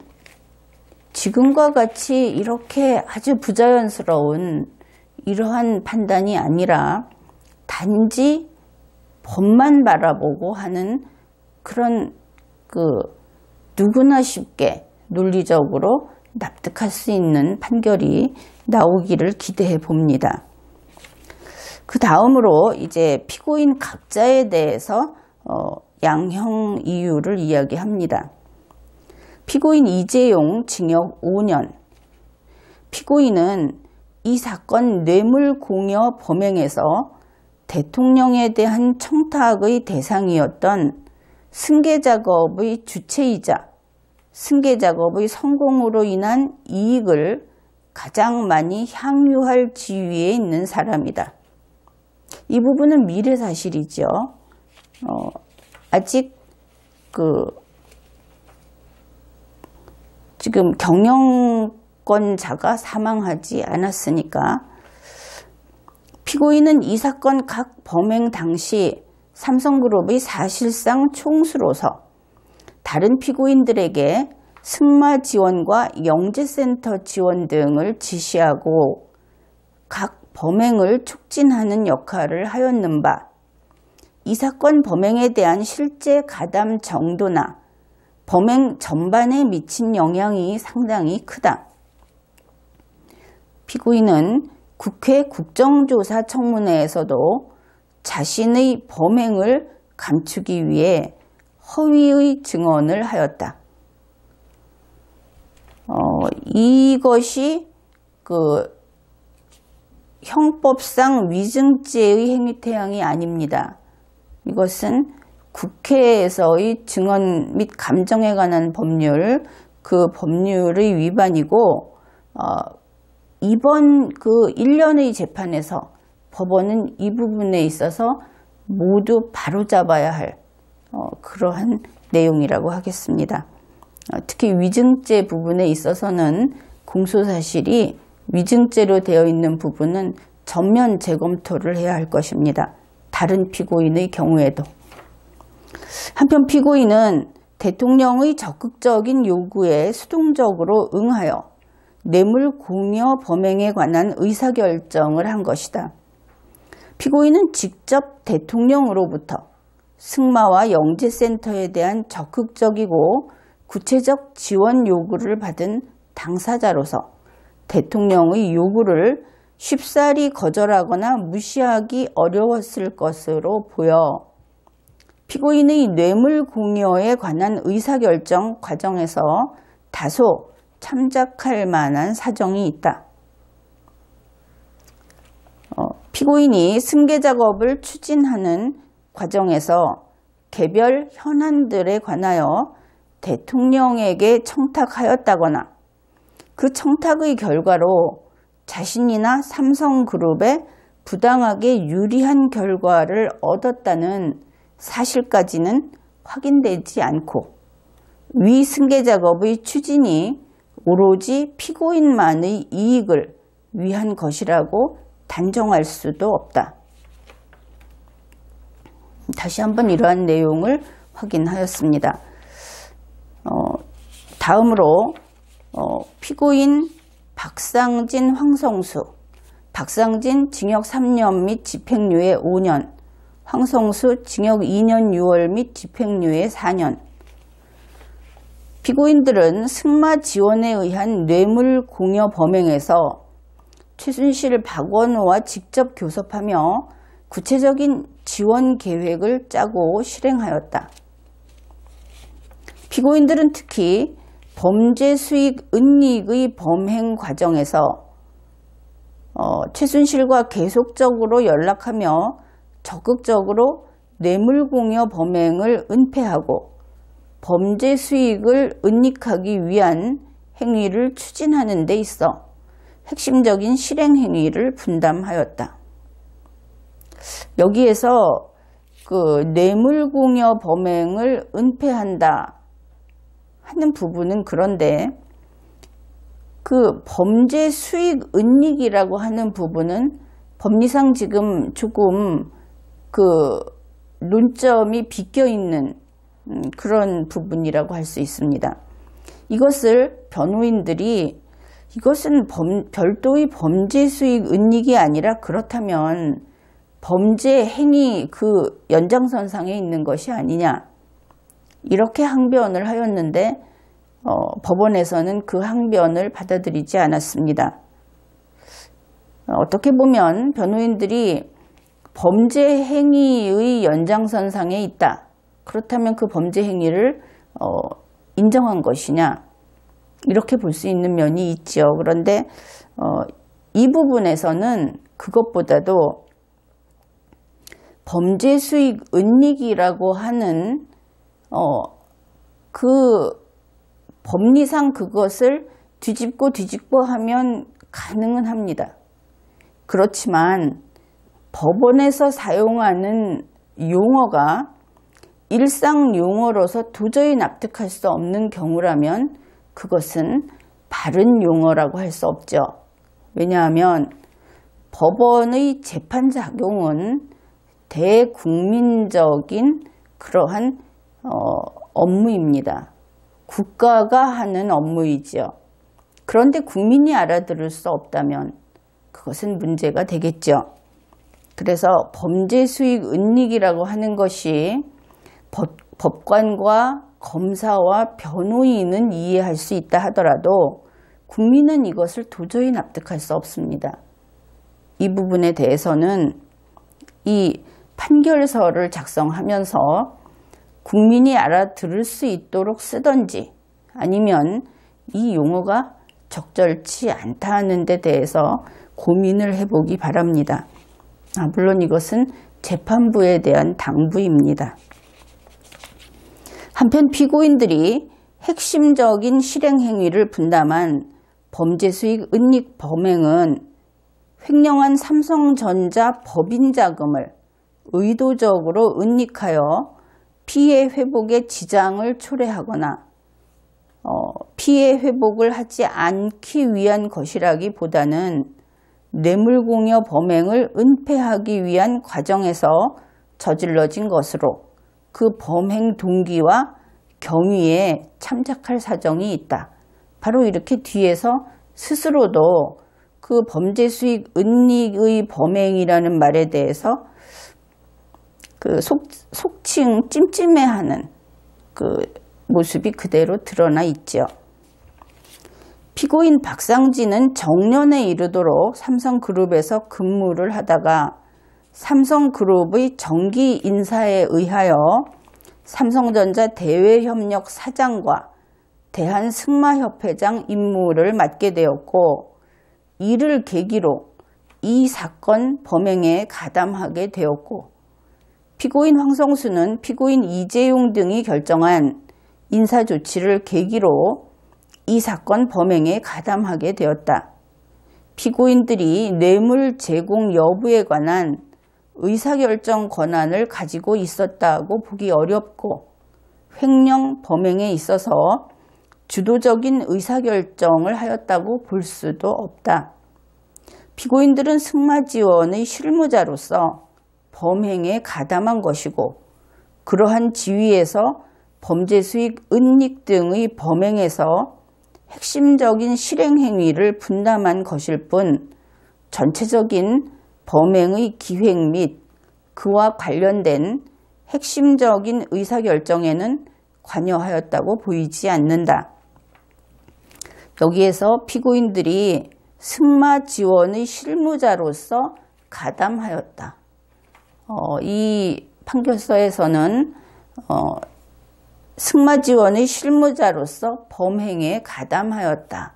Speaker 1: 지금과 같이 이렇게 아주 부자연스러운 이러한 판단이 아니라 단지 법만 바라보고 하는 그런 누구나 쉽게 논리적으로 납득할 수 있는 판결이 나오기를 기대해 봅니다. 그 다음으로 이제 피고인 각자에 대해서 양형 이유를 이야기합니다. 피고인 이재용 징역 5년. 피고인은 이 사건 뇌물공여 범행에서 대통령에 대한 청탁의 대상이었던 승계작업의 주체이자 승계작업의 성공으로 인한 이익을 가장 많이 향유할 지위에 있는 사람이다. 이 부분은 미래사실이죠. 아직 지금 경영권자가 사망하지 않았으니까 피고인은 이 사건 각 범행 당시 삼성그룹의 사실상 총수로서 다른 피고인들에게 승마 지원과 영재센터 지원 등을 지시하고 각 범행을 촉진하는 역할을 하였는 바 이 사건 범행에 대한 실제 가담 정도나 범행 전반에 미친 영향이 상당히 크다. 피고인은 국회 국정조사 청문회에서도 자신의 범행을 감추기 위해 허위의 증언을 하였다. 이것이 형법상 위증죄의 행위태양이 아닙니다. 이것은 국회에서의 증언 및 감정에 관한 법률, 그 법률의 위반이고 이번 1년의 재판에서 법원은 이 부분에 있어서 모두 바로잡아야 할 그러한 내용이라고 하겠습니다. 특히 위증죄 부분에 있어서는 공소사실이 위증죄로 되어 있는 부분은 전면 재검토를 해야 할 것입니다. 다른 피고인의 경우에도. 한편 피고인은 대통령의 적극적인 요구에 수동적으로 응하여 뇌물 공여 범행에 관한 의사결정을 한 것이다. 피고인은 직접 대통령으로부터 승마와 영재센터에 대한 적극적이고 구체적 지원 요구를 받은 당사자로서 대통령의 요구를 쉽사리 거절하거나 무시하기 어려웠을 것으로 보여 피고인의 뇌물 공여에 관한 의사결정 과정에서 다소 참작할 만한 사정이 있다. 피고인이 승계작업을 추진하는 과정에서 개별 현안들에 관하여 대통령에게 청탁하였다거나 그 청탁의 결과로 자신이나 삼성그룹에 부당하게 유리한 결과를 얻었다는 사실까지는 확인되지 않고 위 승계작업의 추진이 오로지 피고인만의 이익을 위한 것이라고 단정할 수도 없다. 다시 한번 이러한 내용을 확인하였습니다. 다음으로 피고인 박상진, 황성수. 박상진 징역 3년 및 집행유예 5년, 황성수 징역 2년 6월 및 집행유예 4년. 피고인들은 승마 지원에 의한 뇌물 공여 범행에서 최순실, 박원호와 직접 교섭하며 구체적인 지원 계획을 짜고 실행하였다. 피고인들은 특히 범죄 수익 은닉의 범행 과정에서 최순실과 계속적으로 연락하며 적극적으로 뇌물공여 범행을 은폐하고 범죄 수익을 은닉하기 위한 행위를 추진하는 데 있어 핵심적인 실행 행위를 분담하였다. 여기에서 그 뇌물공여 범행을 은폐한다 하는 부분은 그런데 그 범죄 수익 은닉이라고 하는 부분은 법리상 지금 조금 그 논점이 비껴 있는 그런 부분이라고 할 수 있습니다. 이것을 변호인들이 이것은 별도의 범죄 수익 은닉이 아니라 그렇다면 범죄 행위 그 연장선상에 있는 것이 아니냐 이렇게 항변을 하였는데 법원에서는 그 항변을 받아들이지 않았습니다. 어떻게 보면 변호인들이 범죄 행위의 연장선상에 있다. 그렇다면 그 범죄 행위를 인정한 것이냐 이렇게 볼 수 있는 면이 있죠. 그런데 이 부분에서는 그것보다도 범죄 수익 은닉이라고 하는 그 법리상 그것을 뒤집고 하면 가능은 합니다. 그렇지만 법원에서 사용하는 용어가 일상 용어로서 도저히 납득할 수 없는 경우라면 그것은 바른 용어라고 할 수 없죠. 왜냐하면 법원의 재판 작용은 대국민적인 그러한 업무입니다. 국가가 하는 업무이죠. 그런데 국민이 알아들을 수 없다면 그것은 문제가 되겠죠. 그래서 범죄 수익 은닉이라고 하는 것이 법관과 검사와 변호인은 이해할 수 있다 하더라도 국민은 이것을 도저히 납득할 수 없습니다. 이 부분에 대해서는 이 판결서를 작성하면서 국민이 알아들을 수 있도록 쓰던지 아니면 이 용어가 적절치 않다 하는 데 대해서 고민을 해보기 바랍니다. 물론 이것은 재판부에 대한 당부입니다. 한편 피고인들이 핵심적인 실행행위를 분담한 범죄 수익 은닉 범행은 횡령한 삼성전자 법인 자금을 의도적으로 은닉하여 피해 회복에 지장을 초래하거나 피해 회복을 하지 않기 위한 것이라기보다는 뇌물공여 범행을 은폐하기 위한 과정에서 저질러진 것으로 그 범행 동기와 경위에 참작할 사정이 있다. 바로 이렇게 뒤에서 스스로도 그 범죄 수익 은닉의 범행이라는 말에 대해서 그 속칭 찜찜해하는 그 모습이 그대로 드러나 있죠. 피고인 박상진은 정년에 이르도록 삼성그룹에서 근무를 하다가 삼성그룹의 정기 인사에 의하여 삼성전자 대외협력 사장과 대한승마협회장 임무를 맡게 되었고 이를 계기로 이 사건 범행에 가담하게 되었고 피고인 황성수는 피고인 이재용 등이 결정한 인사조치를 계기로 이 사건 범행에 가담하게 되었다. 피고인들이 뇌물 제공 여부에 관한 의사결정 권한을 가지고 있었다고 보기 어렵고 횡령 범행에 있어서 주도적인 의사결정을 하였다고 볼 수도 없다. 피고인들은 승마지원의 실무자로서 범행에 가담한 것이고 그러한 지위에서 범죄 수익 은닉 등의 범행에서 핵심적인 실행행위를 분담한 것일 뿐 전체적인 범행의 기획 및 그와 관련된 핵심적인 의사결정에는 관여하였다고 보이지 않는다. 여기에서 피고인들이 승마지원의 실무자로서 가담하였다. 이 판결서에서는 승마지원의 실무자로서 범행에 가담하였다.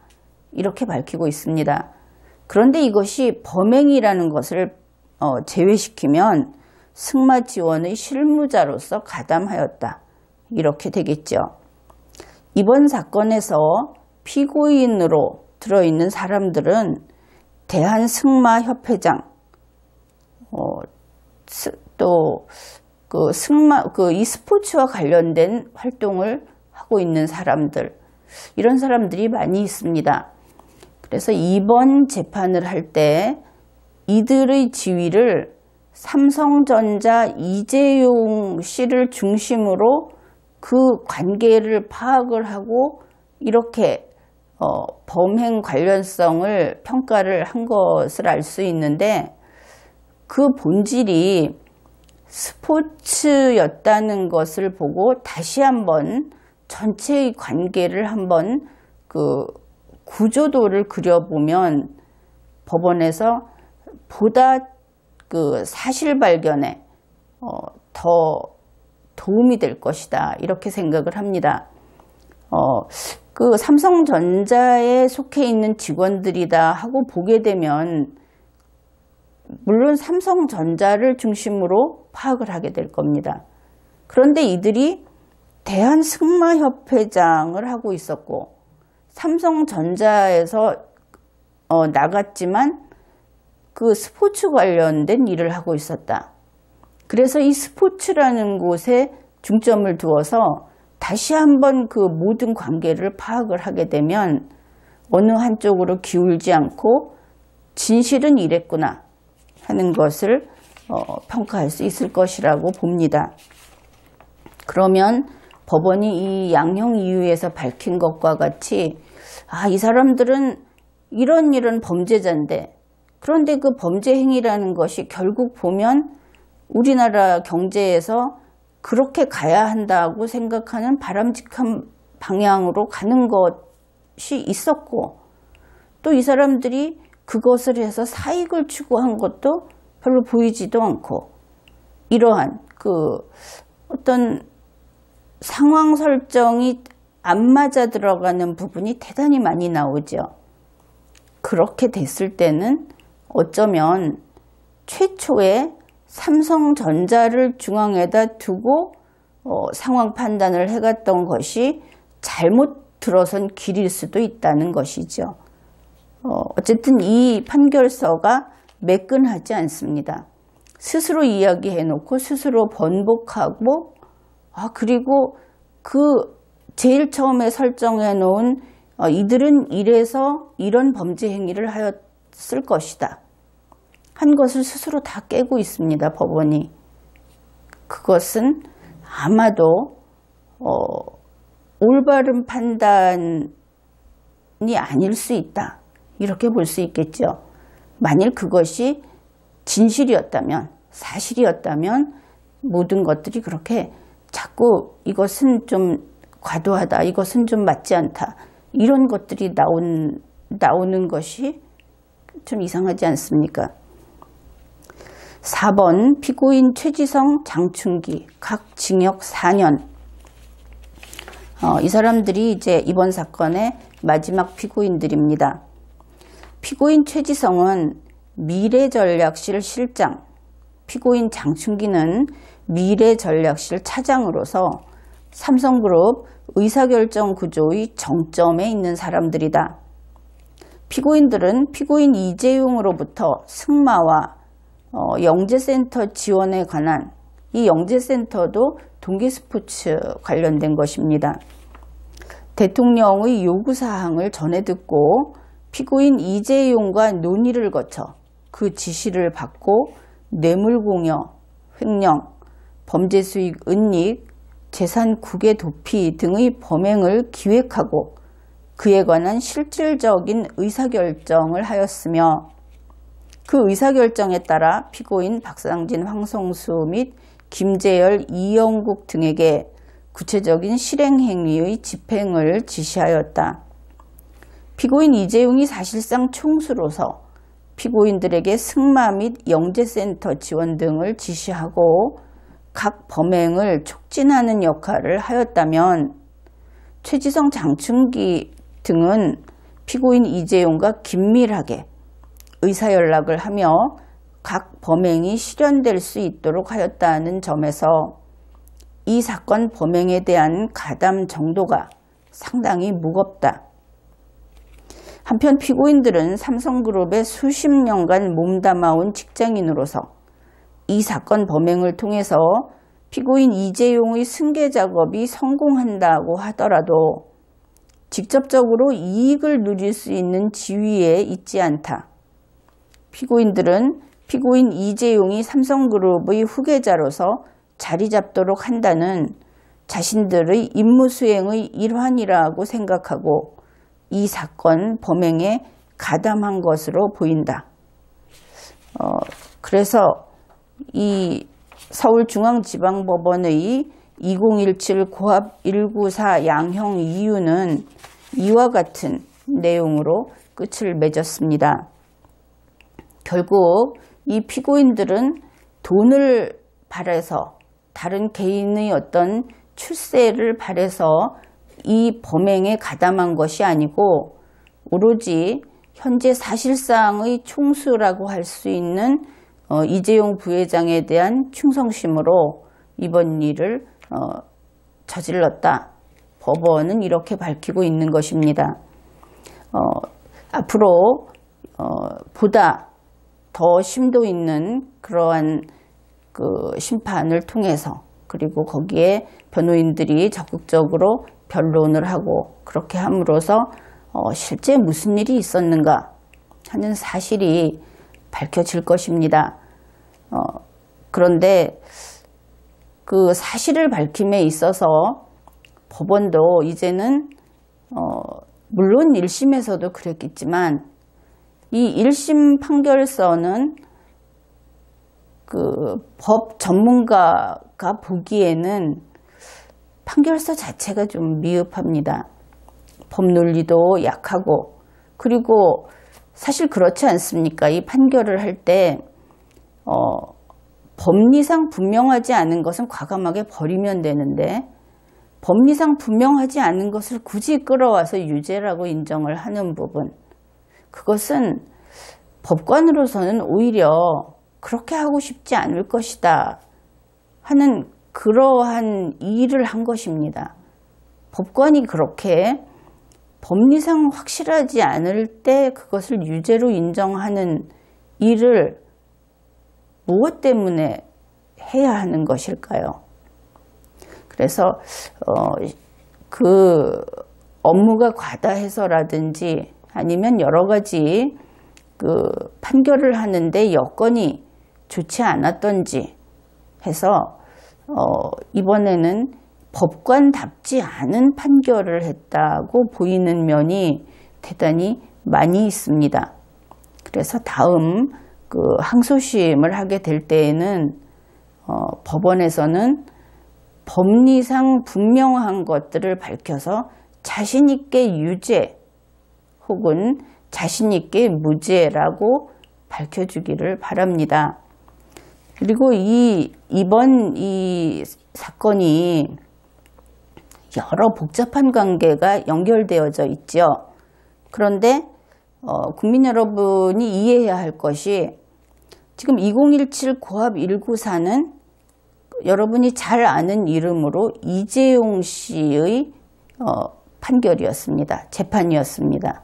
Speaker 1: 이렇게 밝히고 있습니다. 그런데 이것이 범행이라는 것을 제외시키면 승마지원의 실무자로서 가담하였다. 이렇게 되겠죠. 이번 사건에서 피고인으로 들어있는 사람들은 대한승마협회장, 또 이 스포츠와 관련된 활동을 하고 있는 사람들, 이런 사람들이 많이 있습니다. 그래서 이번 재판을 할 때 이들의 지위를 삼성전자 이재용 씨를 중심으로 그 관계를 파악을 하고 이렇게 범행 관련성을 평가를 한 것을 알 수 있는데, 그 본질이 스포츠였다는 것을 보고 다시 한번 전체의 관계를 한번 그 구조도를 그려보면 법원에서 보다 그 사실 발견에 더 도움이 될 것이다, 이렇게 생각을 합니다. 그 삼성전자에 속해 있는 직원들이다 하고 보게 되면 물론 삼성전자를 중심으로 파악을 하게 될 겁니다. 그런데 이들이 대한승마협회장을 하고 있었고 삼성전자에서 나갔지만 그 스포츠 관련된 일을 하고 있었다. 그래서 이 스포츠라는 곳에 중점을 두어서 다시 한번 그 모든 관계를 파악을 하게 되면 어느 한쪽으로 기울지 않고 진실은 이랬구나 하는 것을 평가할 수 있을 것이라고 봅니다. 그러면 법원이 이 양형 이유에서 밝힌 것과 같이 이 사람들은 이런 범죄자인데, 그런데 그 범죄 행위라는 것이 결국 보면 우리나라 경제에서 그렇게 가야 한다고 생각하는 바람직한 방향으로 가는 것이 있었고, 또 이 사람들이 그것을 해서 사익을 추구한 것도 별로 보이지도 않고, 이러한 그 어떤 상황 설정이 안 맞아 들어가는 부분이 대단히 많이 나오죠. 그렇게 됐을 때는 어쩌면 최초에 삼성전자를 중앙에다 두고 상황 판단을 해갔던 것이 잘못 들어선 길일 수도 있다는 것이죠. 어쨌든 이 판결서가 매끈하지 않습니다. 스스로 이야기해놓고 스스로 번복하고, 그리고 그 제일 처음에 설정해놓은 이들은 이래서 이런 범죄 행위를 하였을 것이다 한 것을 스스로 다 깨고 있습니다, 법원이. 그것은 아마도 올바른 판단이 아닐 수 있다, 이렇게 볼 수 있겠죠. 만일 그것이 진실이었다면, 사실이었다면 모든 것들이 그렇게 자꾸 이것은 좀 과도하다, 이것은 좀 맞지 않다, 이런 것들이 나오는 것이 좀 이상하지 않습니까? 4번 피고인 최지성, 장충기 각 징역 4년. 이 사람들이 이제 이번 사건의 마지막 피고인들입니다. 피고인 최지성은 미래전략실 실장, 피고인 장충기는 미래전략실 차장으로서 삼성그룹 의사결정 구조의 정점에 있는 사람들이다. 피고인들은 피고인 이재용으로부터 승마와 영재센터 지원에 관한, 이 영재센터도 동계스포츠 관련된 것입니다. 대통령의 요구사항을 전해 듣고 피고인 이재용과 논의를 거쳐 그 지시를 받고 뇌물공여, 횡령, 범죄수익 은닉, 재산 국외 도피 등의 범행을 기획하고 그에 관한 실질적인 의사결정을 하였으며, 그 의사결정에 따라 피고인 박상진, 황성수 및 김재열, 이영국 등에게 구체적인 실행행위의 집행을 지시하였다. 피고인 이재용이 사실상 총수로서 피고인들에게 승마 및 영재센터 지원 등을 지시하고 각 범행을 촉진하는 역할을 하였다면, 최지성, 장충기 등은 피고인 이재용과 긴밀하게 의사연락을 하며 각 범행이 실현될 수 있도록 하였다는 점에서 이 사건 범행에 대한 가담 정도가 상당히 무겁다. 한편 피고인들은 삼성그룹에 수십 년간 몸담아온 직장인으로서 이 사건 범행을 통해서 피고인 이재용의 승계 작업이 성공한다고 하더라도 직접적으로 이익을 누릴 수 있는 지위에 있지 않다. 피고인들은 피고인 이재용이 삼성그룹의 후계자로서 자리 잡도록 한다는 자신들의 임무 수행의 일환이라고 생각하고 이 사건 범행에 가담한 것으로 보인다. 그래서 이 서울중앙지방법원의 2017 고압 194 양형 이유는 이와 같은 내용으로 끝을 맺었습니다. 결국 이 피고인들은 돈을 바래서 다른 개인의 어떤 출세를 바래서 이 범행에 가담한 것이 아니고 오로지 현재 사실상의 총수라고 할 수 있는 이재용 부회장에 대한 충성심으로 이번 일을 저질렀다. 법원은 이렇게 밝히고 있는 것입니다. 앞으로 보다 더 심도 있는 그러한 그 심판을 통해서 그리고 거기에 변호인들이 적극적으로 변론을 하고 그렇게 함으로써 실제 무슨 일이 있었는가 하는 사실이 밝혀질 것입니다. 그런데 그 사실을 밝힘에 있어서 법원도 이제는 물론 1심에서도 그랬겠지만 이 1심 판결서는 그 법 전문가가 보기에는 판결서 자체가 좀 미흡합니다. 법 논리도 약하고 그리고 사실 그렇지 않습니까? 이 판결을 할 때 법리상 분명하지 않은 것은 과감하게 버리면 되는데 법리상 분명하지 않은 것을 굳이 끌어와서 유죄라고 인정을 하는 부분, 그것은 법관으로서는 오히려 그렇게 하고 싶지 않을 것이다 하는 그러한 일을 한 것입니다. 법관이 그렇게 법리상 확실하지 않을 때 그것을 유죄로 인정하는 일을 무엇 때문에 해야 하는 것일까요? 그래서 그 업무가 과다해서라든지 아니면 여러 가지 그 판결을 하는데 여건이 좋지 않았던지 해서 이번에는 법관답지 않은 판결을 했다고 보이는 면이 대단히 많이 있습니다. 그래서 다음 그 항소심을 하게 될 때에는 법원에서는 법리상 분명한 것들을 밝혀서 자신 있게 유죄 혹은 자신 있게 무죄라고 밝혀주기를 바랍니다. 그리고 이번 이 사건이 여러 복잡한 관계가 연결되어져 있죠. 그런데 국민 여러분이 이해해야 할 것이 지금 2017 고압 194는 여러분이 잘 아는 이름으로 이재용 씨의 판결이었습니다. 재판이었습니다.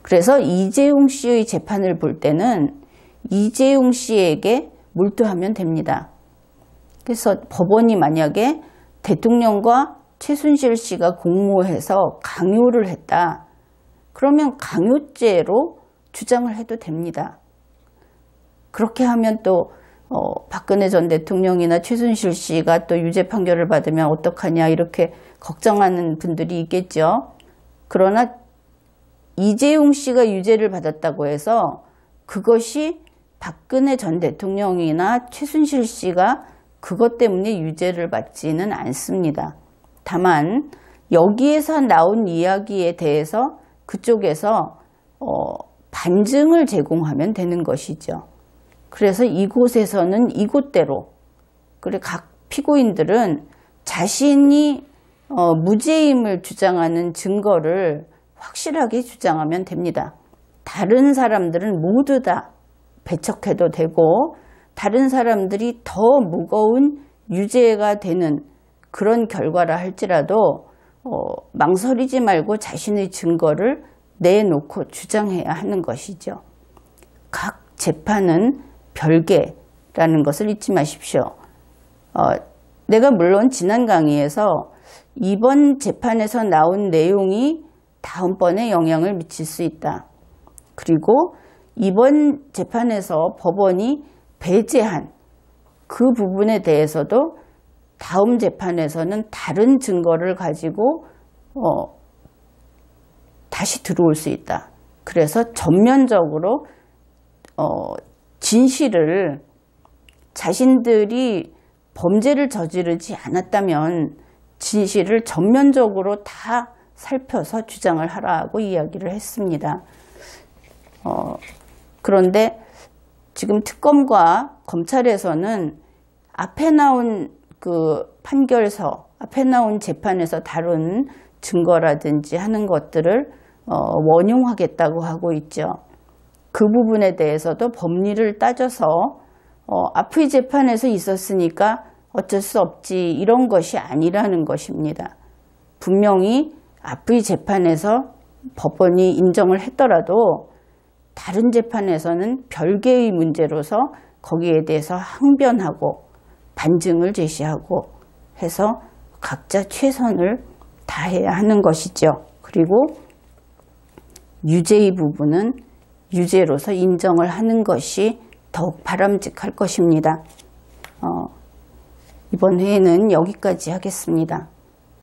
Speaker 1: 그래서 이재용 씨의 재판을 볼 때는 이재용 씨에게 몰두하면 됩니다. 그래서 법원이 만약에 대통령과 최순실 씨가 공모해서 강요를 했다. 그러면 강요죄로 주장을 해도 됩니다. 그렇게 하면 또 박근혜 전 대통령이나 최순실 씨가 또 유죄 판결을 받으면 어떡하냐 이렇게 걱정하는 분들이 있겠죠. 그러나 이재용 씨가 유죄를 받았다고 해서 그것이 박근혜 전 대통령이나 최순실 씨가 그것 때문에 유죄를 받지는 않습니다. 다만 여기에서 나온 이야기에 대해서 그쪽에서 반증을 제공하면 되는 것이죠. 그래서 이곳에서는 이곳대로 그리고 각 피고인들은 자신이 무죄임을 주장하는 증거를 확실하게 주장하면 됩니다. 다른 사람들은 모두 다 배척해도 되고 다른 사람들이 더 무거운 유죄가 되는 그런 결과라 할지라도 망설이지 말고 자신의 증거를 내놓고 주장해야 하는 것이죠. 각 재판은 별개라는 것을 잊지 마십시오. 내가 물론 지난 강의에서 이번 재판에서 나온 내용이 다음번에 영향을 미칠 수 있다. 그리고 이번 재판에서 법원이 배제한 그 부분에 대해서도 다음 재판에서는 다른 증거를 가지고 다시 들어올 수 있다. 그래서 전면적으로 진실을 자신들이 범죄를 저지르지 않았다면 진실을 전면적으로 다 살펴서 주장을 하라고 이야기를 했습니다. 그런데 지금 특검과 검찰에서는 앞에 나온 그 판결서, 앞에 나온 재판에서 다룬 증거라든지 하는 것들을 원용하겠다고 하고 있죠. 그 부분에 대해서도 법리를 따져서 앞의 재판에서 있었으니까 어쩔 수 없지 이런 것이 아니라는 것입니다. 분명히 앞의 재판에서 법원이 인정을 했더라도 다른 재판에서는 별개의 문제로서 거기에 대해서 항변하고 반증을 제시하고 해서 각자 최선을 다해야 하는 것이죠. 그리고 유죄의 부분은 유죄로서 인정을 하는 것이 더욱 바람직할 것입니다. 이번 회에는 여기까지 하겠습니다.